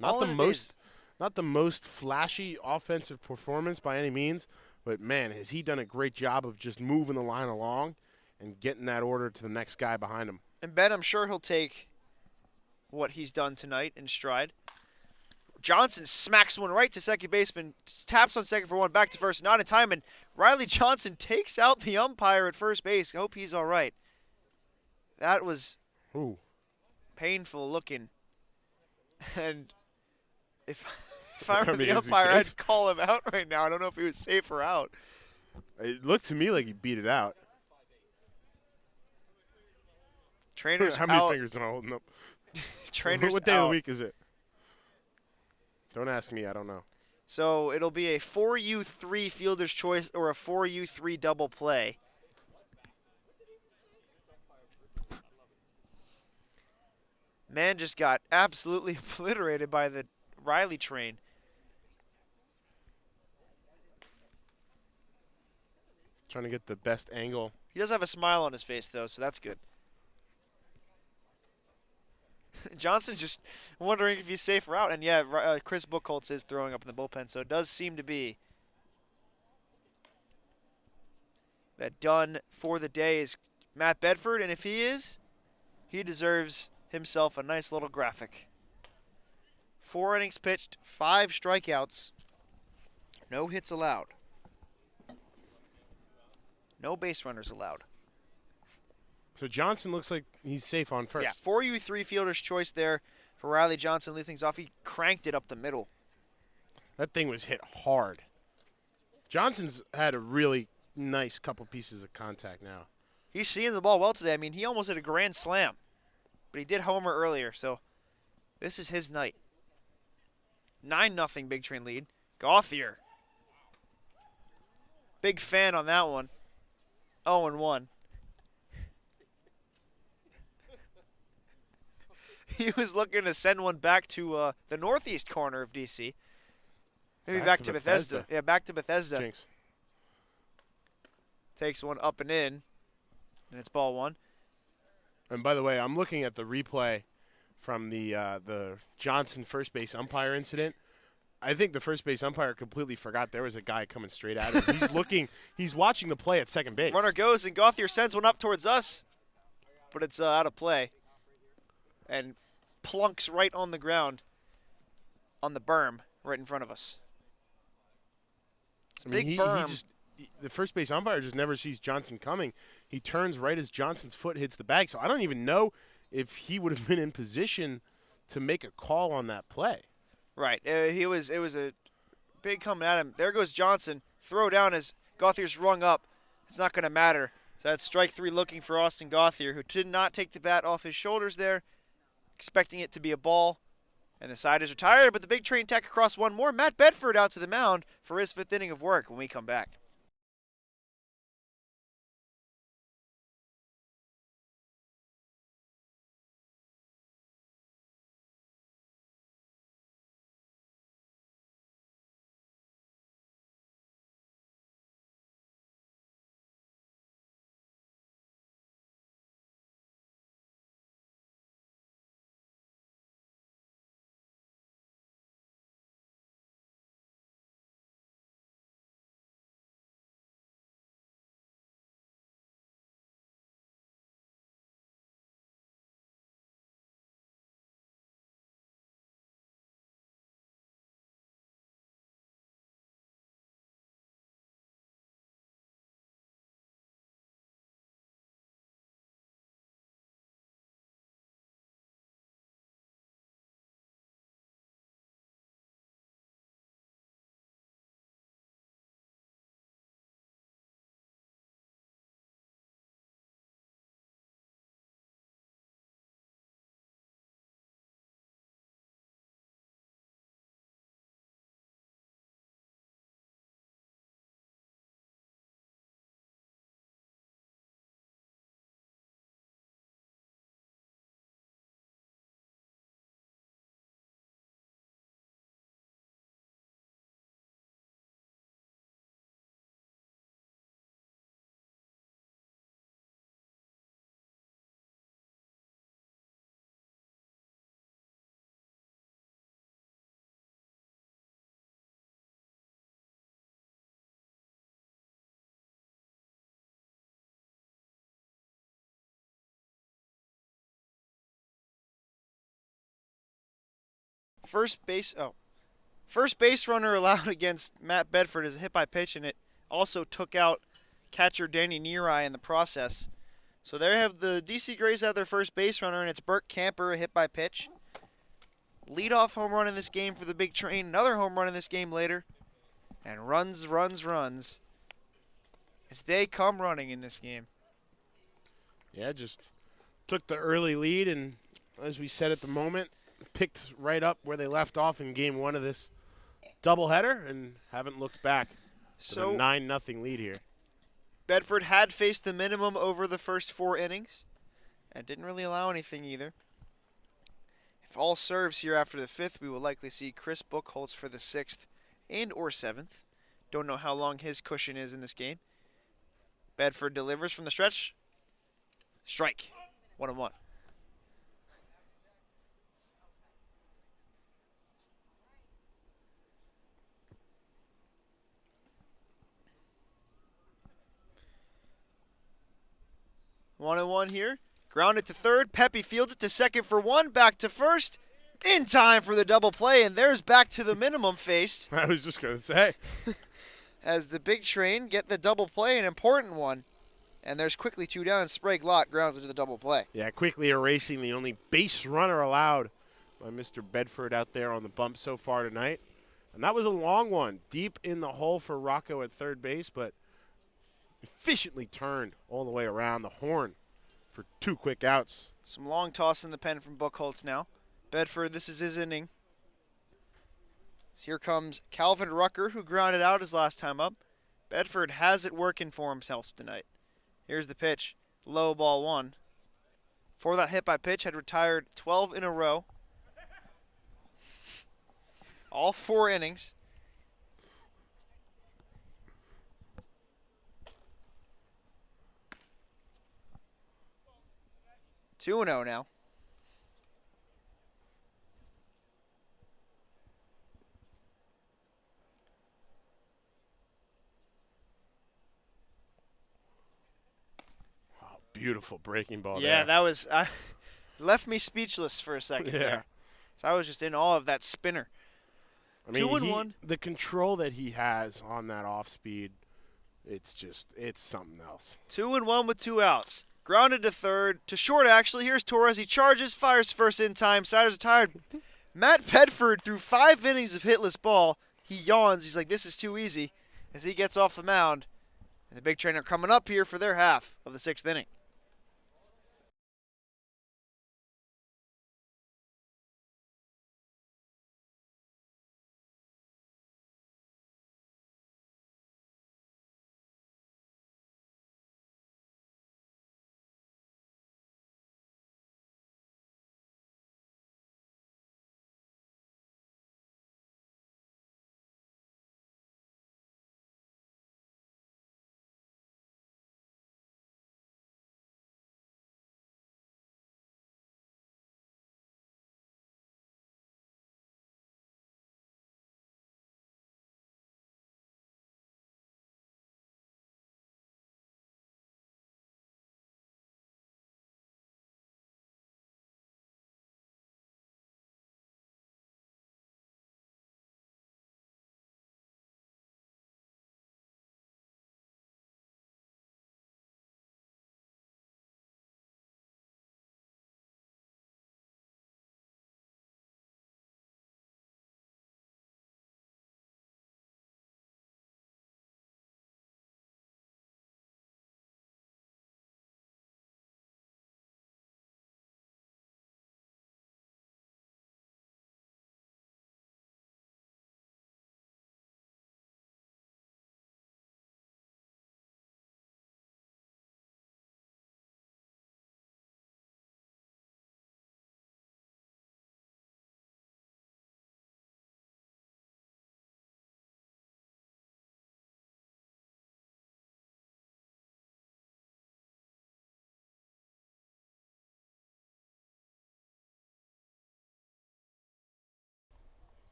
Not all the in a most daze. not the most flashy offensive performance by any means, but man, has he done a great job of just moving the line along and getting that order to the next guy behind him. And Ben, I'm sure he'll take what he's done tonight in stride. Johnson smacks one right to second baseman, taps on second for one, back to first, not in time, and Riley Johnson takes out the umpire at first base. I hope he's all right. That was Ooh. painful looking. And if I were I mean, the is he umpire, safe? I'd call him out right now. I don't know if he was safe or out. It looked to me like he beat it out. Trainer's How many out. fingers am I holding up? Trainer's What day out. of the week is it? Don't ask me. I don't know. So it'll be a 4U3 fielder's choice or a 4U3 double play. Man just got absolutely obliterated by the Riley train. Trying to get the best angle. He does have a smile on his face, though, so that's good. Johnson's just wondering if he's safe or out. And, yeah, Chris Buchholz is throwing up in the bullpen, so it does seem to be that done for the day is Matt Bedford. And if he is, he deserves himself a nice little graphic. 4 innings pitched, 5 strikeouts, no hits allowed. No base runners allowed. So Johnson looks like he's safe on first. Yeah, 4U3 fielder's choice there for Riley Johnson. Lead things off. He cranked it up the middle. That thing was hit hard. Johnson's had a really nice couple pieces of contact now. He's seeing the ball well today. I mean, he almost hit a grand slam, but he did homer earlier, so this is his night. 9-0 Big Train lead. Gauthier. Big fan on that one. 0-1. He was looking to send one back to the northeast corner of D.C. Maybe back to Bethesda. Yeah, back to Bethesda. Jinx. Takes one up and in, and it's ball 1. And by the way, I'm looking at the replay from the Johnson first base umpire incident. I think the first base umpire completely forgot there was a guy coming straight at him. He's watching the play at second base. Runner goes, and Gauthier sends one up towards us, but it's out of play. And plunks right on the ground on the berm right in front of us. It's a big berm. The first base umpire just never sees Johnson coming. He turns right as Johnson's foot hits the bag. So I don't even know if he would have been in position to make a call on that play. Right. It was a big coming at him. There goes Johnson. Throw down as Gauthier's rung up. It's not going to matter. So that's strike 3 looking for Austin Gauthier, who did not take the bat off his shoulders there, expecting it to be a ball. And the side is retired, but the Big Train tack across one more. Matt Bedford out to the mound for his 5th inning of work when we come back. First base runner allowed against Matt Bedford is a hit by pitch, and it also took out catcher Danny Neary in the process. So there have the DC Grays have their first base runner, and it's Burt Camper, a hit by pitch. Leadoff home run in this game for the Big Train. Another home run in this game later. And runs as they come running in this game. Yeah, just took the early lead, and as we said at the moment, picked right up where they left off in game 1 of this doubleheader and haven't looked back. So a 9-0 lead here. Bedford had faced the minimum over the first 4 innings and didn't really allow anything either. If all serves here after the 5th, we will likely see Chris Buchholz for the 6th and or 7th. Don't know how long his cushion is in this game. Bedford delivers from the stretch. Strike. 1-1. One and one here. Grounded to third. Pepe fields it to second for 1. Back to first. In time for the double play, and there's back to the minimum faced. I was just going to say. As the Big Train get the double play, an important one. And there's quickly 2 down. Sprague Lott grounds into the double play. Yeah, quickly erasing the only base runner allowed by Mr. Bedford out there on the bump so far tonight. And that was a long one, deep in the hole for Rocco at third base, but efficiently turned all the way around the horn for 2 quick outs. Some long toss in the pen from Buchholz now. Bedford, this is his inning. So here comes Calvin Rucker, who grounded out his last time up. Bedford has it working for himself tonight. Here's the pitch. Low ball 1. For that hit by pitch, had retired 12 in a row. All 4 innings. Two and 0 now. Beautiful breaking ball Yeah, there. that was left me speechless for a second there. So I was just in awe of that spinner. I mean, 2-1. The control that he has on that off speed, it's something else. 2-1 with 2 outs. Grounded to third, to short actually. Here's Torres. He charges, fires first in time. Siders are tired. Matt Bedford threw 5 innings of hitless ball. He yawns. He's like, this is too easy as he gets off the mound. And the Big Train are coming up here for their half of the 6th inning.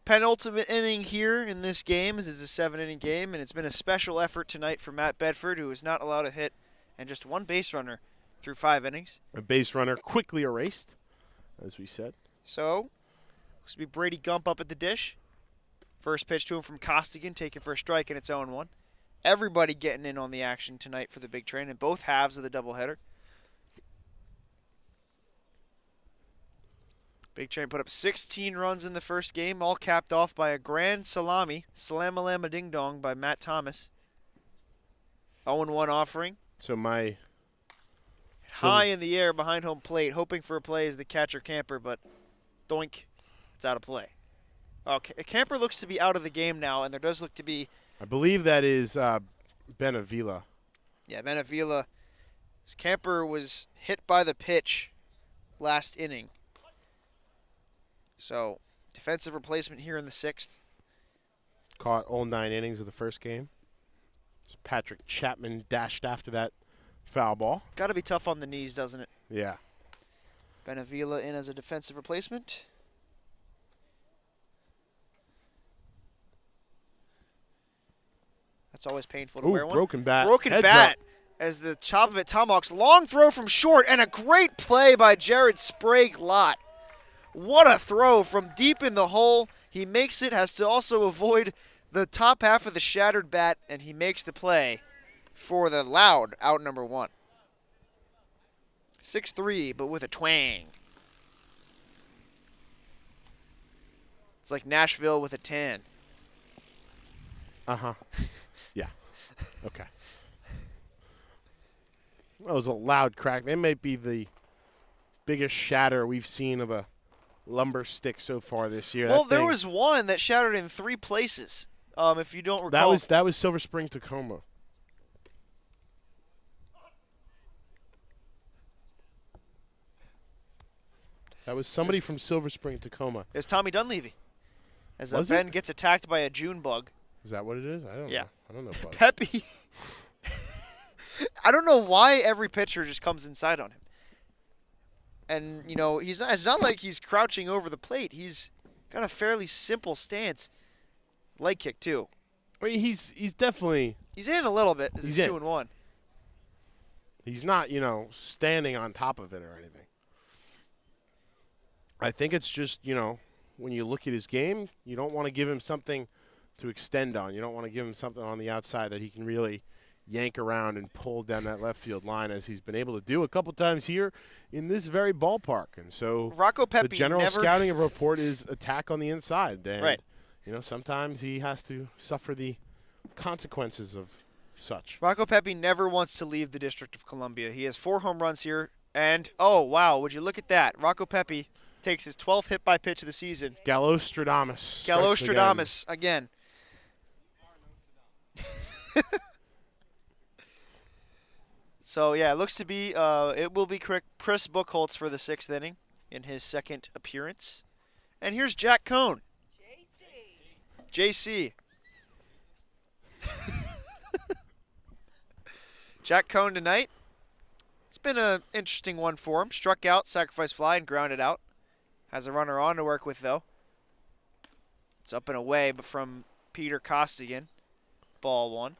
Penultimate inning here in this game. This is a 7-inning game, and it's been a special effort tonight for Matt Bedford, who is not allowed a hit and just 1 base runner through 5 innings. A base runner quickly erased, as we said. So Looks to be Brady Gump up at the dish. First pitch to him from Costigan, taken for a strike, and it's 0-1. Everybody getting in on the action tonight for the big train in both halves of the doubleheader. Big Train put up 16 runs in the first game, all capped off by a grand salami, slam-a-lam-a-ding-dong by Matt Thomas. 0-1 offering. So my High in the air behind home plate, hoping for a play as the catcher Camper, but doink, it's out of play. Okay, Camper looks to be out of the game now, and there does look to be... I believe that is Benavila. Yeah, Benavila. Camper was hit by the pitch last inning. So, defensive replacement here in the 6th. Caught all 9 innings of the first game. So Patrick Chapman dashed after that foul ball. Got to be tough on the knees, doesn't it? Yeah. Benavila in as a defensive replacement. That's always painful to wear one. Broken bat. Broken Heads bat up. as the top of it tomahawks. Long throw from short and a great play by Jared Sprague-Lott. What a throw from deep in the hole. He makes it, has to also avoid the top half of the shattered bat, and he makes the play for the Loud out number 1. 6-3, but with a twang. It's like Nashville with a tan. Uh-huh. Yeah. Okay. That was a loud crack. That might be the biggest shatter we've seen of a lumber stick so far this year. Well, there was one that shattered in 3 places. If you don't recall, that was Silver Spring, Tacoma. That was somebody from Silver Spring, Tacoma. It was Tommy Dunleavy. As Was Ben it? gets attacked by a June bug. Is that what it is? I don't Yeah. know. I don't know. Bud. Pepe. I don't know why every pitcher just comes inside on him. And, you know, it's not like he's crouching over the plate. He's got a fairly simple stance. Leg kick, too. I mean, he's definitely. He's in a little bit. This He's is in. 2-1. He's not, standing on top of it or anything. I think it's just, when you look at his game, you don't want to give him something to extend on. You don't want to give him something on the outside that he can really yank around and pull down that left field line, as he's been able to do a couple times here in this very ballpark. And so Rocco Pepe the general never... scouting report is attack on the inside. And, Right. Sometimes he has to suffer the consequences of such. Rocco Pepe never wants to leave the District of Columbia. He has 4 home runs here. And, oh, wow, would you look at that. Rocco Pepe takes his 12th hit by pitch of the season. Gallostradamus. Gallostradamus again. So, yeah, it looks to be, it will be Chris Buchholz for the 6th inning in his 2nd appearance. And here's Jack Cohn. JC. Jack Cohn tonight. It's been an interesting one for him. Struck out, sacrifice fly, and grounded out. Has a runner on to work with, though. It's up and away, but from Peter Costigan. Ball 1.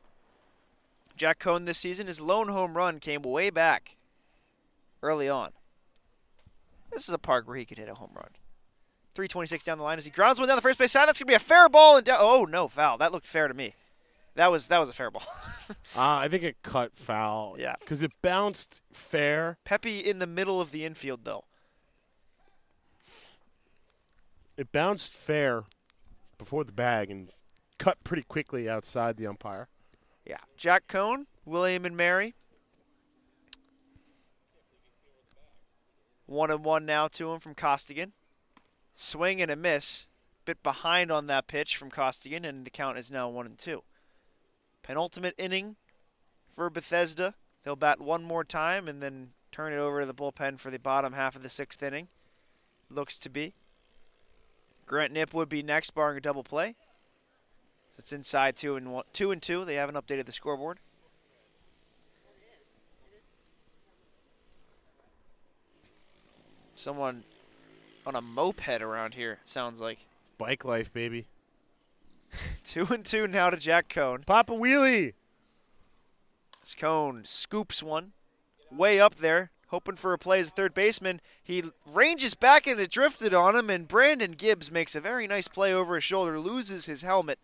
Jack Cohn this season, his lone home run came way back early on. This is a park where he could hit a home run. 326 down the line as he grounds one down the first base side. That's going to be a fair ball. And down. Oh, no, foul. That looked fair to me. That was a fair ball. I think it cut foul. Yeah. Because it bounced fair. Pepe in the middle of the infield, though. It bounced fair before the bag and cut pretty quickly outside the umpire. Yeah. Jack Cohn, William and Mary. 1-1 now to him from Costigan. Swing and a miss. Bit behind on that pitch from Costigan, and the count is now 1-2. Penultimate inning for Bethesda. They'll bat one more time and then turn it over to the bullpen for the bottom half of the 6th inning. Looks to be. Grant Knipp would be next, barring a double play. So it's inside 2-2. They haven't updated the scoreboard. Someone on a moped around here, it sounds like. Bike life, baby. 2-2 now to Jack Cohn. Papa Wheelie. This Cohn scoops one. Way up there. hoping for a play as a third baseman. He ranges back and it drifted on him, and Brandon Gibbs makes a very nice play over his shoulder, loses his helmet,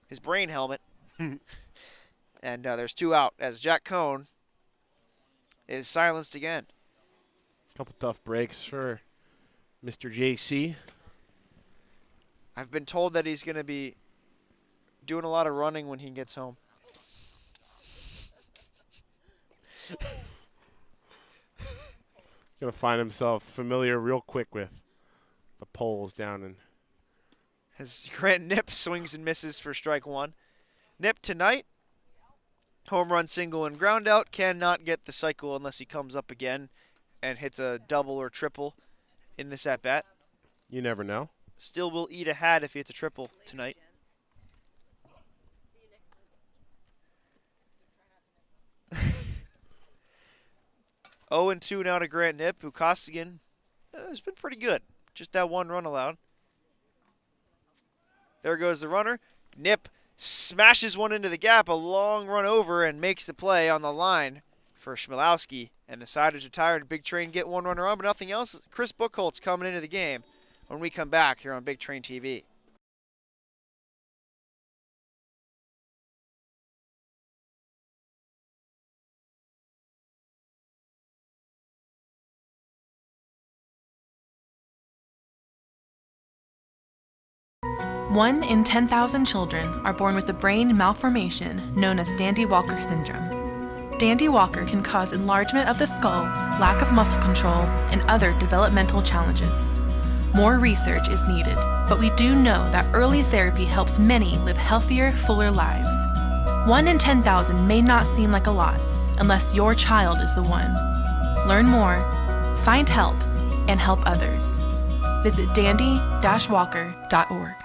his brain helmet. And there's 2 out as Jack Cohn is silenced again. Couple tough breaks for Mr. JC. I've been told that he's going to be doing a lot of running when he gets home. Going to find himself familiar real quick with the poles down in. As Grant Knipp swings and misses for strike 1. Knipp tonight, home run, single, and ground out. Cannot get the cycle unless he comes up again and hits a double or triple in this at-bat. You never know. Still will eat a hat if he hits a triple tonight. Oh, and 2 now to Grant Knipp, who Costigan has been pretty good. Just that 1 run allowed. There goes the runner. Knipp smashes one into the gap, a long run over, and makes the play on the line for Schmilowski. And the side is retired. Big Train get 1 runner on, but nothing else. Chris Buchholz coming into the game when we come back here on Big Train TV. One in 10,000 children are born with a brain malformation known as Dandy Walker syndrome. Dandy Walker can cause enlargement of the skull, lack of muscle control, and other developmental challenges. More research is needed, but we do know that early therapy helps many live healthier, fuller lives. 1 in 10,000 may not seem like a lot unless your child is the one. Learn more, find help, and help others. Visit dandy-walker.org.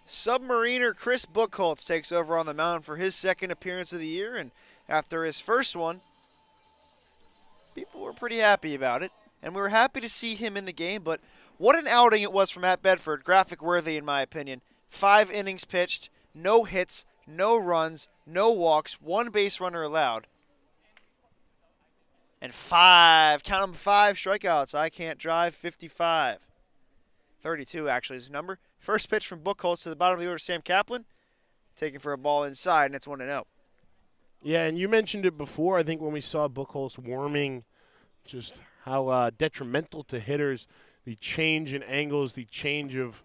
Submariner Chris Buchholz takes over on the mound for his 2nd appearance of the year, and after his first one, people were pretty happy about it, and we were happy to see him in the game, but what an outing it was from Matt Bedford, graphic worthy in my opinion. 5 innings pitched, no hits, no runs, no walks, 1 base runner allowed, and 5 strikeouts. I can't drive, 55. 32 actually is his number. First pitch from Buchholz to the bottom of the order, Sam Kaplan, taking for a ball inside, and it's 1-0. Yeah, and you mentioned it before, I think when we saw Buchholz warming, just how detrimental to hitters, the change in angles, the change of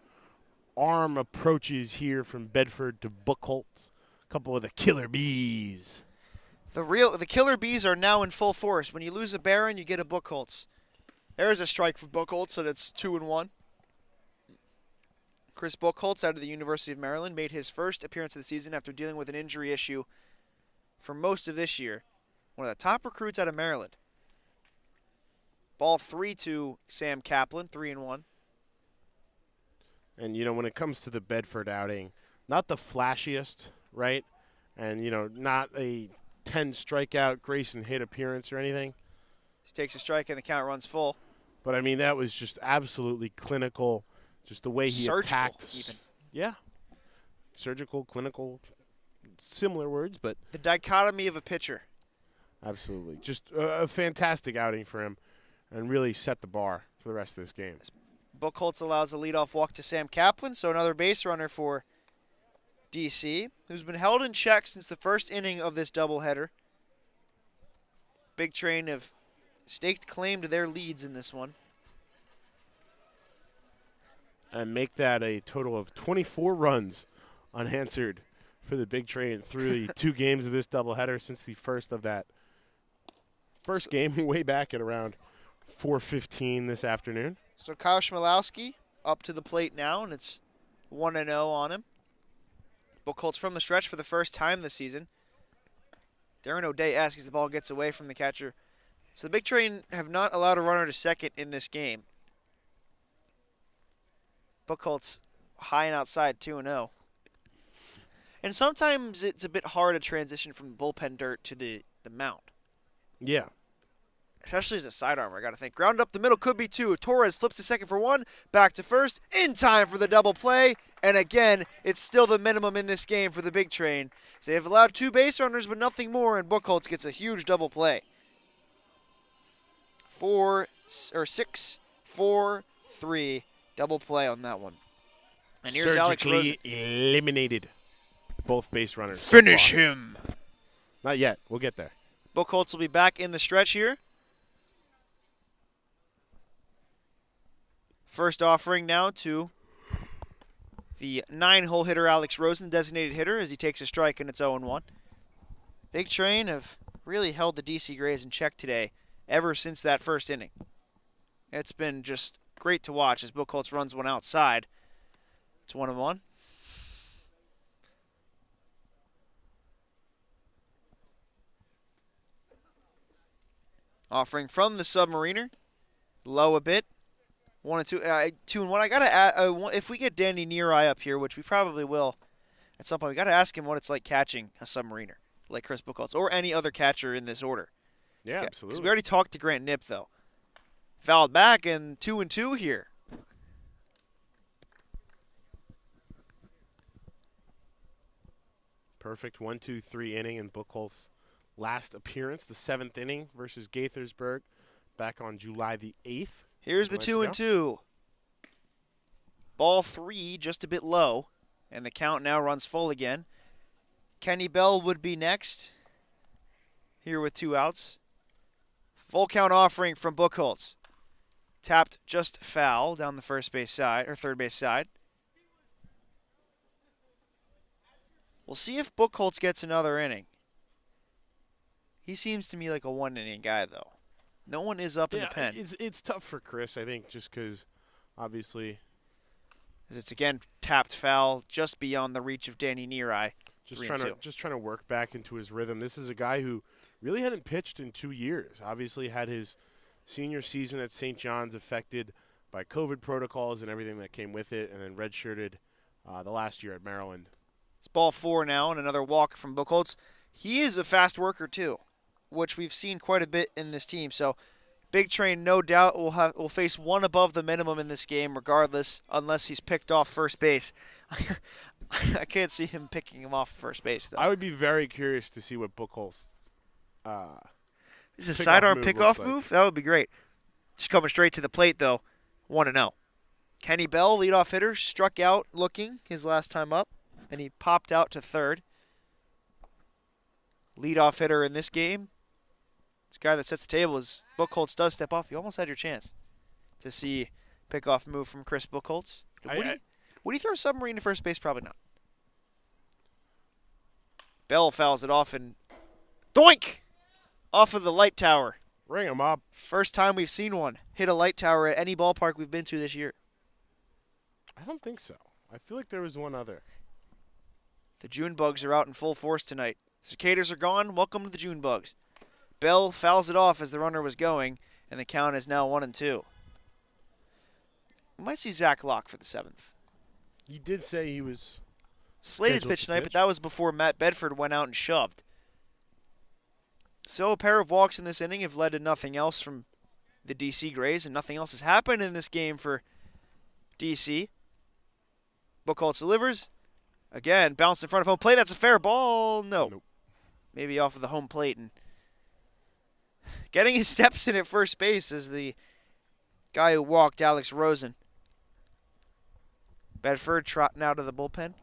arm approaches here from Bedford to Buchholz. A couple of the killer bees. The killer bees are now in full force. When you lose a Baron, you get a Buchholz. There's a strike for Buchholz, and it's 2-1. Chris Buchholz out of the University of Maryland made his first appearance of the season after dealing with an injury issue for most of this year. One of the top recruits out of Maryland. Ball 3 to Sam Kaplan, 3-1. And, when it comes to the Bedford outing, not the flashiest, right? And, not a 10 strikeout Grayson hit appearance or anything. He takes a strike and the count runs full. But, I mean, that was just absolutely clinical, just the way he Surgical, attacked. even. Yeah. Surgical, clinical, similar words, but The dichotomy of a pitcher. absolutely. Just a fantastic outing for him and really set the bar for the rest of this game. Buchholz allows a leadoff walk to Sam Kaplan, so another base runner for DC, who's been held in check since the first inning of this doubleheader. Big Train have staked claim to their leads in this one. And make that a total of 24 runs unanswered for the Big Train through the 2 games of this doubleheader since the first of that first game way back at around 4:15 this afternoon. So Kyle Schmalowski up to the plate now, and it's 1-0 on him. Buchholz from the stretch for the first time this season. Darren O'Day asks as the ball gets away from the catcher. So the Big Train have not allowed a runner to second in this game. Buchholz high and outside 2-0. And sometimes it's a bit hard to transition from bullpen dirt to the mound. Yeah. Especially as a sidearmer, I got to think. Ground up the middle, could be 2. Torres flips to second for 1. Back to first. In time for the double play. And again, it's still the minimum in this game for the Big Train. So they've allowed 2 base runners, but nothing more. And Buchholz gets a huge double play. 6-4-3 double play on that one. And here's Alex Rosen. Surgically eliminated both base runners. so Finish far. him. Not yet. We'll get there. Buchholz will be back in the stretch here. First offering now to the 9-hole hitter Alex Rosen, designated hitter, as he takes a strike and it's 0-1. Big Train have really held the DC Grays in check today ever since that first inning. It's been just great to watch as Buchholz runs one outside. It's 1-1. Offering from the Submariner. Low a bit. 1-2. 2-1. I gotta add, if we get Danny Neareye up here, which we probably will at some point, we gotta ask him what it's like catching a Submariner, like Chris Buchholz, or any other catcher in this order. Yeah, Because absolutely. we already talked to Grant Knipp, though. Fouled back and 2-2 here. Perfect 1-2-3 inning in Buchholz's last appearance, the 7th inning versus Gaithersburg back on July the 8th. Here's the 2-2. Ball 3 just a bit low, and the count now runs full again. Kenny Bell would be next here with 2 outs. Full count offering from Buchholz. Tapped just foul down the first base side, or third base side. We'll see if Buchholz gets another inning. He seems to me like a 1-inning guy, though. No one is up in the pen. It's tough for Chris, I think, just because, obviously. As it's again tapped foul just beyond the reach of Danny Neareye. Just trying to work back into his rhythm. This is a guy who really hadn't pitched in 2 years. Obviously had his senior season at St. John's affected by COVID protocols and everything that came with it, and then redshirted the last year at Maryland. It's ball 4 now, and another walk from Buchholz. He is a fast worker, too, which we've seen quite a bit in this team. So Big Train, no doubt, will face one above the minimum in this game regardless, unless he's picked off first base. I can't see him picking him off first base, though. I would be very curious to see what Buchholz Is this a sidearm pickoff like. move? That would be great. Just coming straight to the plate, though. 1-0. Kenny Bell, leadoff hitter, struck out looking his last time up, and he popped out to third. Leadoff hitter in this game. This guy that sets the table is Buchholz does step off. You almost had your chance to see pickoff move from Chris Buchholz. Would he throw a Submarine to first base? Probably not. Bell fouls it off and doink! Off of the light tower. Ring him up. First time we've seen one hit a light tower at any ballpark we've been to this year. I don't think so. I feel like there was one other. The June bugs are out in full force tonight. Cicadas are gone. Welcome to the June bugs. Bell fouls it off as the runner was going, and the count is now 1-2. We might see Zach Locke for the 7th. He did say he was Slated to scheduled pitch to tonight, pitch. but that was before Matt Bedford went out and shoved. Still a pair of walks in this inning have led to nothing else from the DC Grays, and nothing else has happened in this game for DC. Buchholz delivers. Again, bounced in front of home plate. That's a fair ball. No. Nope. Maybe off of the home plate. And getting his steps in at first base is the guy who walked, Alex Rosen. Bedford trotting out of the bullpen.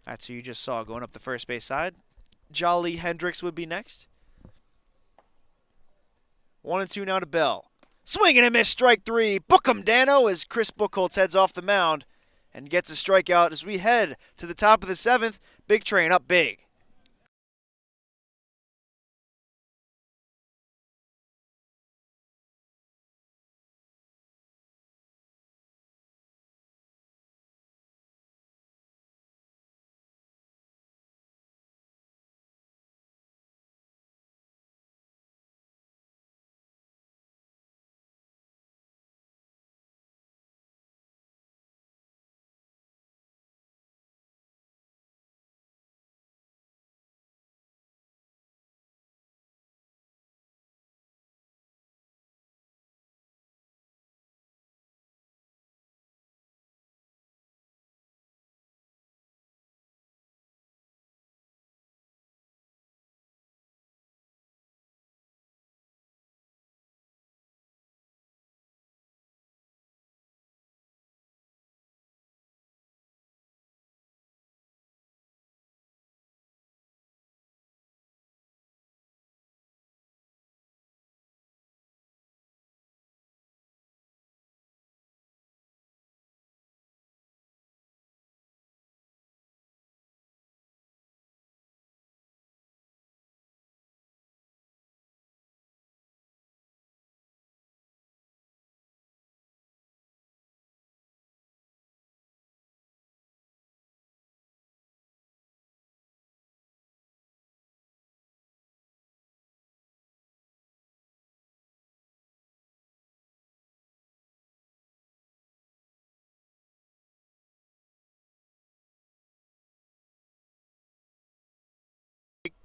That's who you just saw going up the first base side. Jolly Hendricks would be next. 1-2 now to Bell. Swing and a miss, strike three. Book 'em, Dano, as Chris Buchholz heads off the mound and gets a strikeout as we head to the top of the 7th. Big Train up big.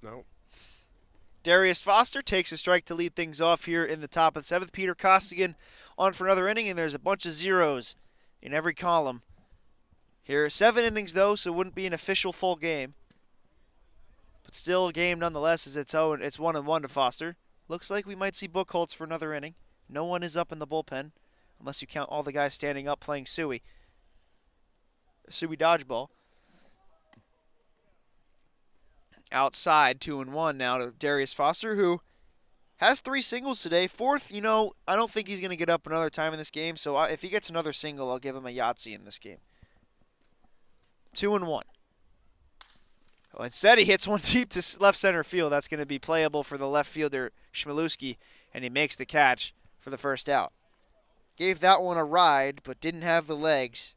No. Darius Foster takes a strike to lead things off here in the top of the 7th. Peter Costigan on for another inning, and there's a bunch of zeros in every column. Here are 7 innings, though, so it wouldn't be an official full game. But still a game nonetheless, as it's 1-1 to Foster. Looks like we might see Buchholz for another inning. No one is up in the bullpen, unless you count all the guys standing up playing Suey dodgeball. Outside, 2-1 now to Darius Foster, who has 3 singles today. 4th, I don't think he's going to get up another time in this game, so if he gets another single, I'll give him a Yahtzee in this game. 2-1. Oh, instead, he hits one deep to left center field. That's going to be playable for the left fielder, Chmielewski, and he makes the catch for the first out. Gave that one a ride, but didn't have the legs.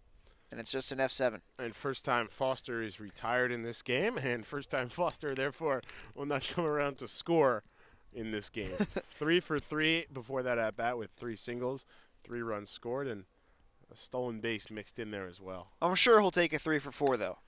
And it's just an F7. And first time Foster is retired in this game, and first time Foster, therefore, will not come around to score in this game. 3 for 3 before that at-bat with 3 singles, 3 runs scored, and a stolen base mixed in there as well. I'm sure he'll take a 3 for 4, though.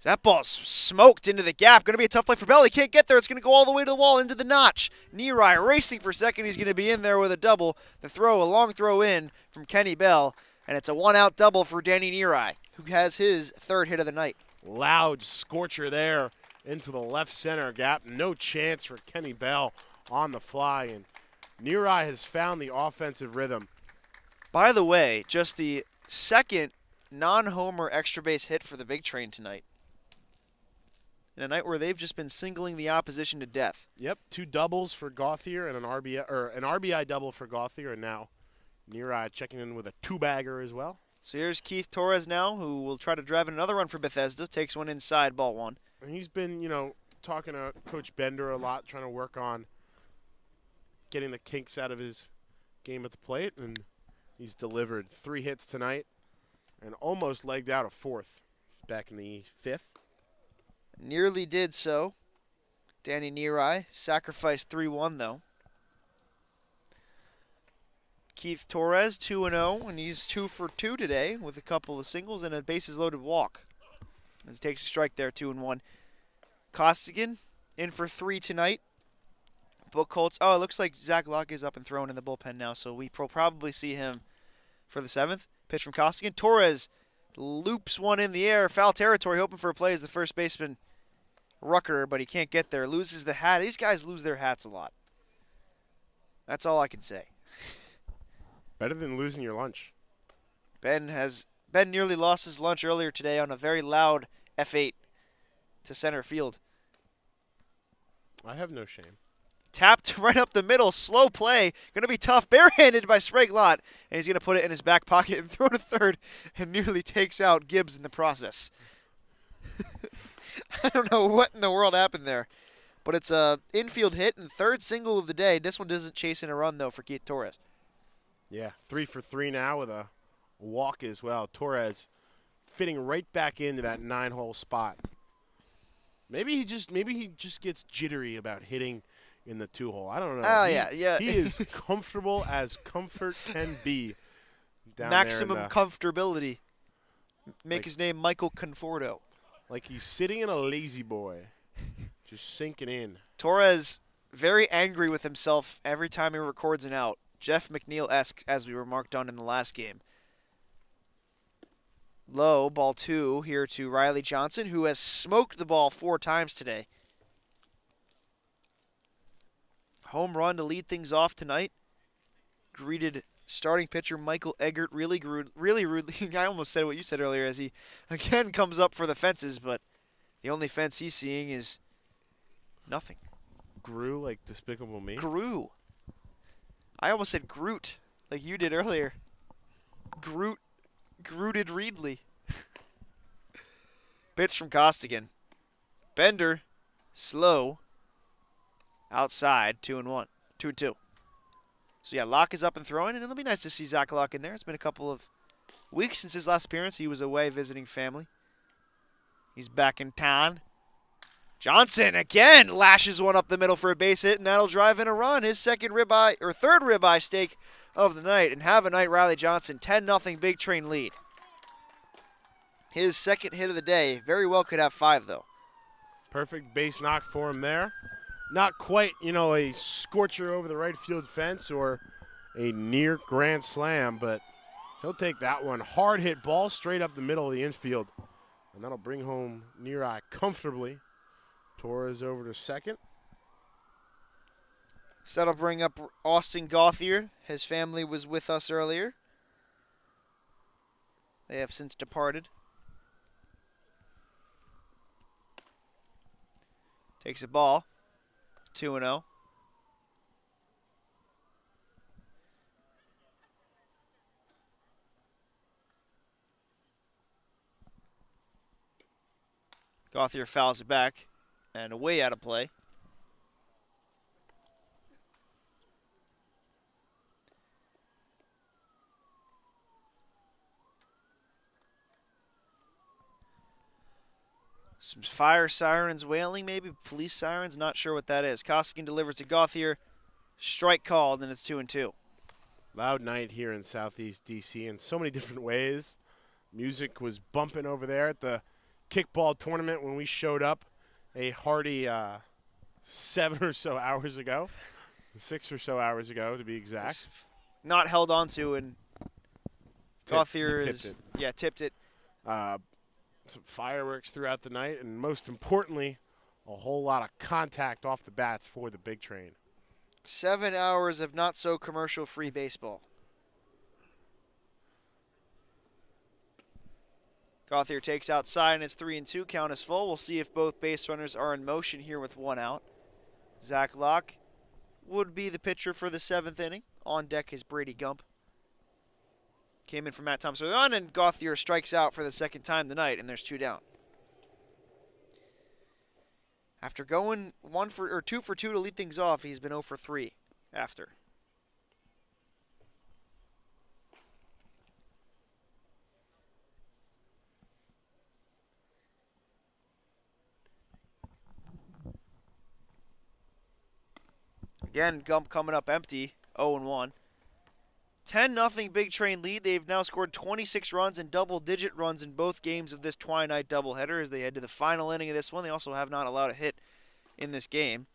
That ball's smoked into the gap. Going to be a tough play for Bell. He can't get there. It's going to go all the way to the wall, into the notch. Neary racing for second. He's going to be in there with a double. A long throw in from Kenny Bell. And it's a 1-out double for Danny Neary, who has his 3rd hit of the night. Loud scorcher there into the left center gap. No chance for Kenny Bell on the fly. And Neary has found the offensive rhythm. By the way, just the 2nd non-homer extra base hit for the Big Train tonight. In a night where they've just been singling the opposition to death. Yep, 2 doubles for Gauthier and an RBI double for Gauthier, and now Neary checking in with a 2-bagger as well. So here's Keith Torres now, who will try to drive in another run for Bethesda. Takes one inside, ball 1. And he's been, talking to Coach Bender a lot, trying to work on getting the kinks out of his game at the plate, and he's delivered 3 hits tonight and almost legged out a 4th back in the 5th. Nearly did so. Danny Neary sacrificed 3-1, though. Keith Torres, 2-0, and he's 2 for 2 today with a couple of singles and a bases-loaded walk. As he takes a strike there, 2-1. Costigan in for 3 tonight. Book Holtz. Oh, it looks like Zach Locke is up and thrown in the bullpen now, so we will probably see him for the 7th. Pitch from Costigan. Torres loops one in the air. Foul territory, hoping for a play as the first baseman, Rucker, but he can't get there. Loses the hat. These guys lose their hats a lot. That's all I can say. Better than losing your lunch. Ben nearly lost his lunch earlier today on a very loud F8 to center field. I have no shame. Tapped right up the middle. Slow play. Going to be tough. Barehanded by Sprague Lott. And he's going to put it in his back pocket and throw to third and nearly takes out Gibbs in the process. I don't know what in the world happened there. But it's a infield hit and third single of the day. This one doesn't chase in a run, though, for Keith Torres. Yeah, 3 for 3 now with a walk as well. Torres fitting right back into that 9-hole spot. Maybe he just gets jittery about hitting in the 2-hole. I don't know. Oh, yeah. He is comfortable as comfort can be down Maximum there comfortability. Make his name Michael Conforto. like he's sitting in a lazy boy, just sinking in. Torres very angry with himself every time he records an out. Jeff McNeil-esque, as we remarked on in the last game. Low, ball 2 here to Riley Johnson, who has smoked the ball 4 times today. Home run to lead things off tonight. Greeted starting pitcher Michael Eggert really rudely. I almost said what you said earlier as he again comes up for the fences, but the only fence he's seeing is nothing. Grew like Despicable Me. Grew. I almost said Groot, like you did earlier. Grooted Reedley. Pitch from Costigan. Bender, slow. Outside, 2-1, 2-2. So yeah, Locke is up and throwing, and it'll be nice to see Zach Locke in there. It's been a couple of weeks since his last appearance. He was away visiting family. He's back in town. Johnson again lashes one up the middle for a base hit, and that'll drive in a run. His third ribeye steak of the night, and have a night, Riley Johnson. 10-0 Big Train lead. His second hit of the day. Very well could have 5 though. Perfect base knock for him there. Not quite, a scorcher over the right field fence or a near grand slam, but he'll take that one. Hard hit ball straight up the middle of the infield, and that'll bring home Near Eye comfortably. Torres over to second. So that'll bring up Austin Gauthier. His family was with us earlier. They have since departed. Takes a ball. 2-0. Gauthier fouls it back and away out of play. Some fire sirens wailing, maybe police sirens, not sure what that is. Costigan delivers to Gauthier. Strike called, and it's 2-2. Loud night here in Southeast D.C. in so many different ways. Music was bumping over there at the kickball tournament when we showed up a hearty 7 or so hours ago. 6 or so hours ago, to be exact. It's not held on to, and Gauthier tipped it. Some fireworks throughout the night, and most importantly, a whole lot of contact off the bats for the Big Train. 7 hours of not-so-commercial-free baseball. Gauthier takes outside, and it's 3-2. Count is full. We'll see if both base runners are in motion here with 1 out. Zach Locke would be the pitcher for the 7th inning. On deck is Brady Gump. Came in for Matt Thompson on, and Gauthier strikes out for the second time tonight, and there's 2 down. After going 2 for 2 to lead things off, he's been 0 for 3 after. Again, Gump coming up empty, 0-1. 10-0 Big Train lead. They've now scored 26 runs and double-digit runs in both games of this twilight doubleheader as they head to the final inning of this one. They also have not allowed a hit in this game.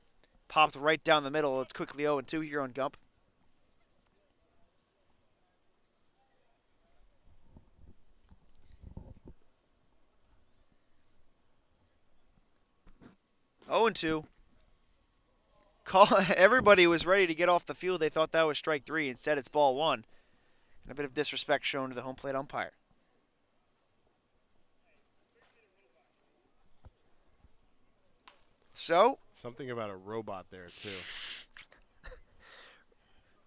Popped right down the middle. It's quickly 0-2 here on Gump. Oh, and 2. Everybody was ready to get off the field. They thought that was strike 3. Instead, it's ball 1. And a bit of disrespect shown to the home plate umpire. So, Something about a robot there, too.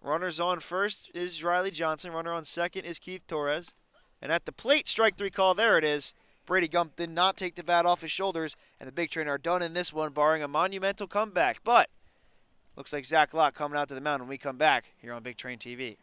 runners on first is Riley Johnson. Runner on second is Keith Torres. And at the plate, strike 3 call. There it is. Brady Gump did not take the bat off his shoulders, and the Big Train are done in this one, barring a monumental comeback. But looks like Zach Locke coming out to the mound when we come back here on Big Train TV.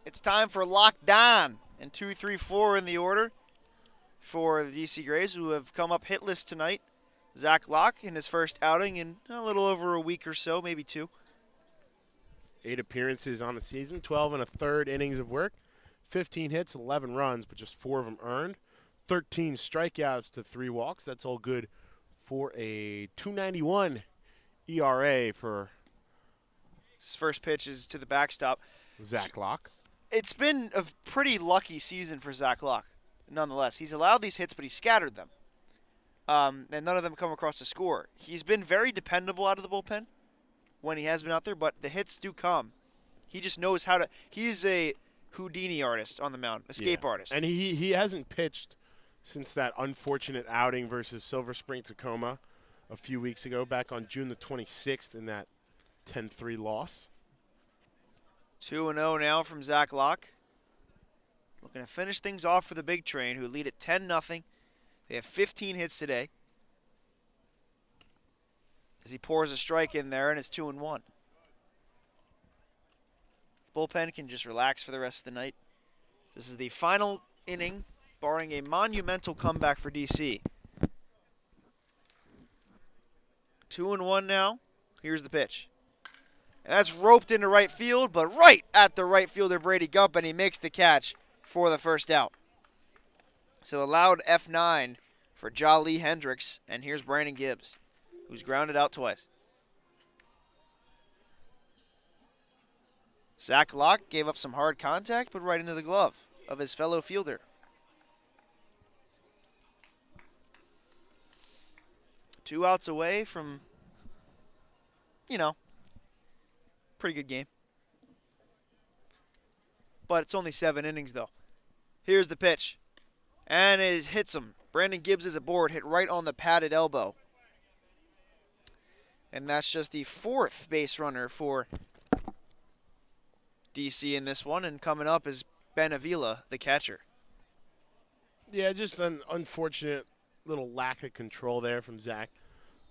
It's time for lockdown, and 2, 3, 4 in the order for the DC Grays, who have come up hitless tonight. Zach Locke in his first outing in a little over a week or so, maybe 2. 8 appearances on the season, 12 and a third innings of work, 15 hits, 11 runs, but just 4 of them earned. 13 strikeouts to 3 walks. That's all good for a 2.91 ERA for His first pitch is to the backstop. Zach Locke. It's been a pretty lucky season for Zach Locke, nonetheless. He's allowed these hits, but he's scattered them. And none of them come across the score. He's been very dependable out of the bullpen when he has been out there, but the hits do come. He just knows how to – he's a Houdini artist on the mound, escape artist. And he hasn't pitched since that unfortunate outing versus Silver Spring Tacoma a few weeks ago, back on June the 26th in that 10-3 loss. 2-0 now from Zach Locke. Looking to finish things off for the Big Train, who lead at 10-0. They have 15 hits today. As he pours a strike in there, and it's 2-1. The bullpen can just relax for the rest of the night. This is the final inning, barring a monumental comeback for DC. 2-1 now. Here's the pitch. And that's roped into right field, but right at the right fielder, Brady Gump, and he makes the catch for the first out. So a loud F9 for Jolly Hendricks, and here's Brandon Gibbs, who's grounded out twice. Zach Locke gave up some hard contact, but right into the glove of his fellow fielder. Two outs away from, pretty good game. But it's only 7 innings, though. Here's the pitch. And it hits him. Brandon Gibbs is aboard, hit right on the padded elbow. And that's just the 4th base runner for DC in this one. And coming up is Ben Avila, the catcher. Yeah, just an unfortunate little lack of control there from Zach.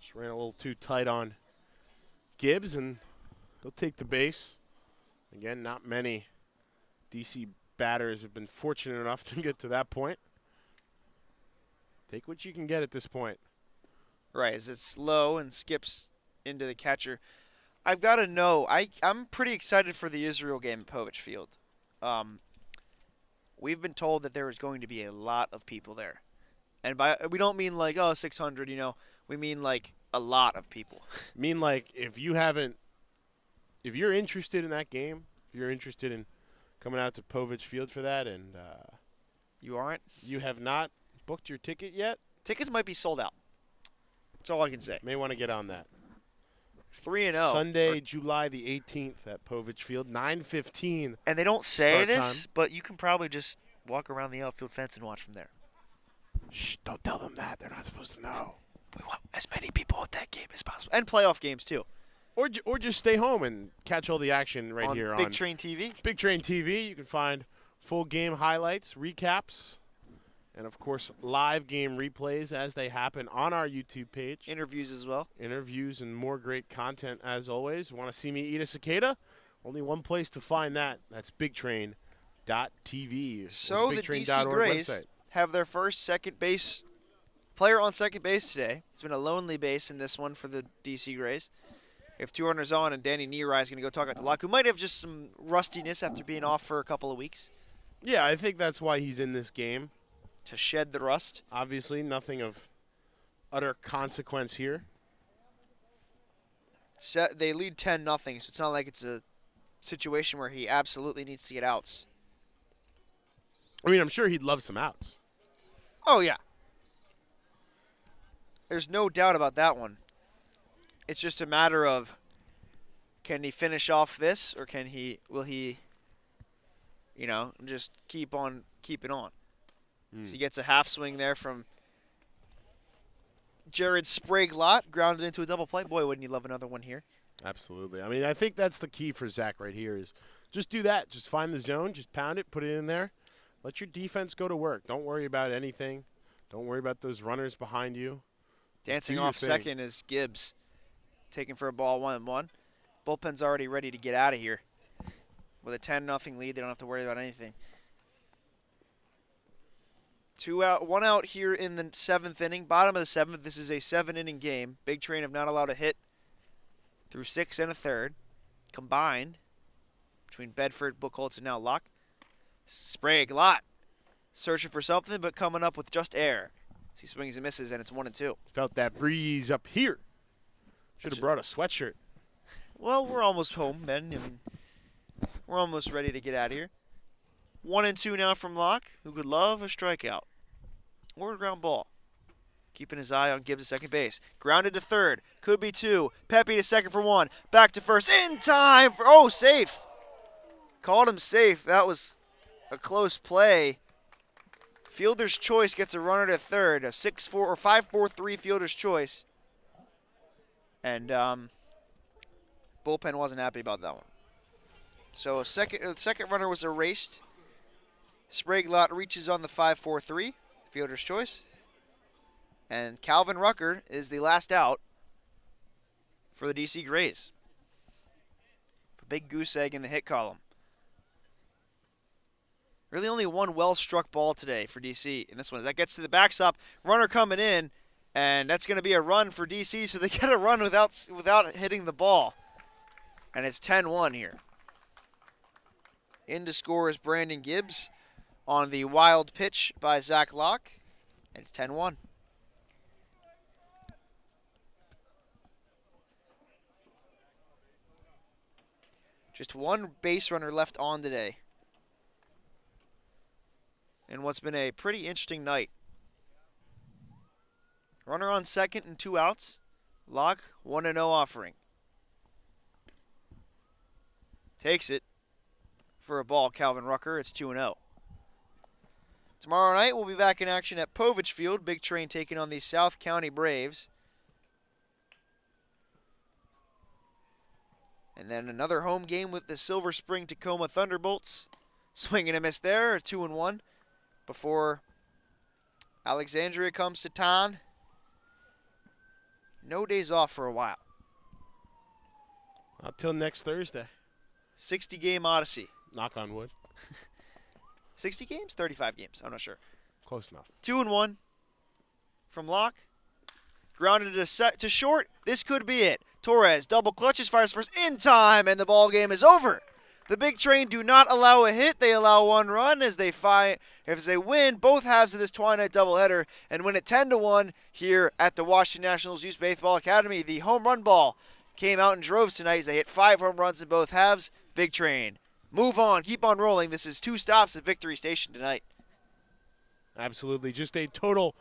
Just ran a little too tight on Gibbs, and he'll take the base. Again, not many DC batters have been fortunate enough to get to that point. Take what you can get at this point. Right, as it's low and skips into the catcher. I've got to know, I'm pretty excited for the Israel game at Povich Field. We've been told that there is going to be a lot of people there. And we don't mean like, 600, We mean like a lot of people. Mean like if you're interested in that game, if you're interested in coming out to Povich Field for that, and You aren't? you have not booked your ticket yet, Tickets might be sold out. That's all I can say. may want to get on that. 3-0. Sunday, July the 18th at Povich Field, 9:15. And they don't say Start this, time. but you can probably just walk around the outfield fence and watch from there. Shh, don't tell them that. They're not supposed to know. We want as many people at that game as possible. And playoff games, too. Or just stay home and catch all the action right on here Big on Train TV. Big Train TV. You can find full game highlights, recaps, and, of course, live game replays as they happen on our YouTube page. Interviews as well. Interviews and more great content as always. Want to see me eat a cicada? Only one place to find that. That's bigtrain.tv. So the DC Grays website. have their first player on second base today. It's been a lonely base in this one for the DC Grays. We have 2 runners on, and Danny Nerai is going to go talk out to Locke, who might have just some rustiness after being off for a couple of weeks. Yeah, I think that's why he's in this game. To shed the rust. Obviously, nothing of utter consequence here. They lead 10-0, so it's not like it's a situation where he absolutely needs to get outs. I mean, I'm sure he'd love some outs. Oh, yeah. There's no doubt about that one. It's just a matter of, can he finish off this, or will he, just keep on keeping on. So he gets a half swing there from Jared Sprague-Lott, grounded into a double play. Boy, wouldn't you love another one here. Absolutely. I mean, I think that's the key for Zach right here is just do that. Just find the zone, just pound it, put it in there. Let your defense go to work. Don't worry about anything. Don't worry about those runners behind you. Dancing off second is Gibbs, taking for a ball 1-1. Bullpen's already ready to get out of here. With a 10-0 lead, they don't have to worry about anything. 1 out here in the 7th inning. Bottom of the 7th. This is a 7-inning game. Big Train have not allowed a hit through 6 1/3 combined between Bedford, Buchholz, and now Locke. Sprague-Lott searching for something, but coming up with just air. He swings and misses, and it's 1-2. Felt that breeze up here. Should have brought a sweatshirt. Well, we're almost home, Ben. We're almost ready to get out of here. 1-2 now from Locke, who could love a strikeout or a ground ball. Keeping his eye on Gibbs at second base. Grounded to third. Could be 2. Pepe to second for 1. Back to first. In time for... safe. Called him safe. That was a close play. Fielder's choice gets a runner to third. A 6-4 or 5-4-3 fielder's choice. And bullpen wasn't happy about that one. So the second runner was erased. Sprague-Lott reaches on the 5-4-3, fielder's choice. And Calvin Rucker is the last out for the DC Grays. A big goose egg in the hit column. Really only one well-struck ball today for DC in this one. As that gets to the backstop, runner coming in, and that's going to be a run for DC, so they get a run without hitting the ball. And it's 10-1 here. In to score is Brandon Gibbs on the wild pitch by Zach Locke, and it's 10-1. Just one base runner left on today. And what's been a pretty interesting night. Runner on second and 2 outs. Locke, 1-0 offering. Takes it for a ball, Calvin Rucker. It's 2-0. Tomorrow night, we'll be back in action at Povich Field. Big Train taking on the South County Braves. And then another home game with the Silver Spring Tacoma Thunderbolts. Swing and a miss there, 2-1. Before Alexandria comes to town. No days off for a while. Until next Thursday. 60-game odyssey. Knock on wood. 60 games? 35 games. I'm not sure. Close enough. 2-1 from Locke. Grounded to short. This could be it. Torres double clutches, fires first in time, and the ball game is over. The Big Train do not allow a hit. They allow one run as they win both halves of this twilight doubleheader and win it 10-1 here at the Washington Nationals Youth Baseball Academy. The home run ball came out in droves tonight as they hit 5 home runs in both halves. Big Train, move on, keep on rolling. This is 2 stops at Victory Station tonight. Absolutely. Just a total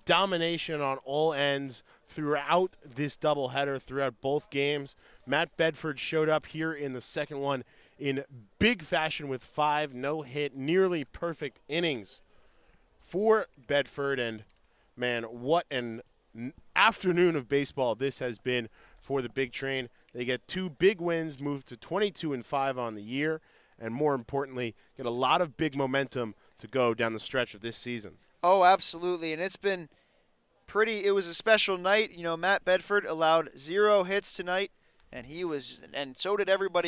domination on all ends throughout this doubleheader, throughout both games. Matt Bedford showed up here in the second one in big fashion with 5 no-hit, nearly perfect innings for Bedford. And, man, what an afternoon of baseball this has been for the Big Train. They get 2 big wins, move to 22-5 on the year, and more importantly, get a lot of big momentum to go down the stretch of this season. Oh, absolutely, and it's been it was a special night. You know, Matt Bedford allowed 0 hits tonight, and so did everybody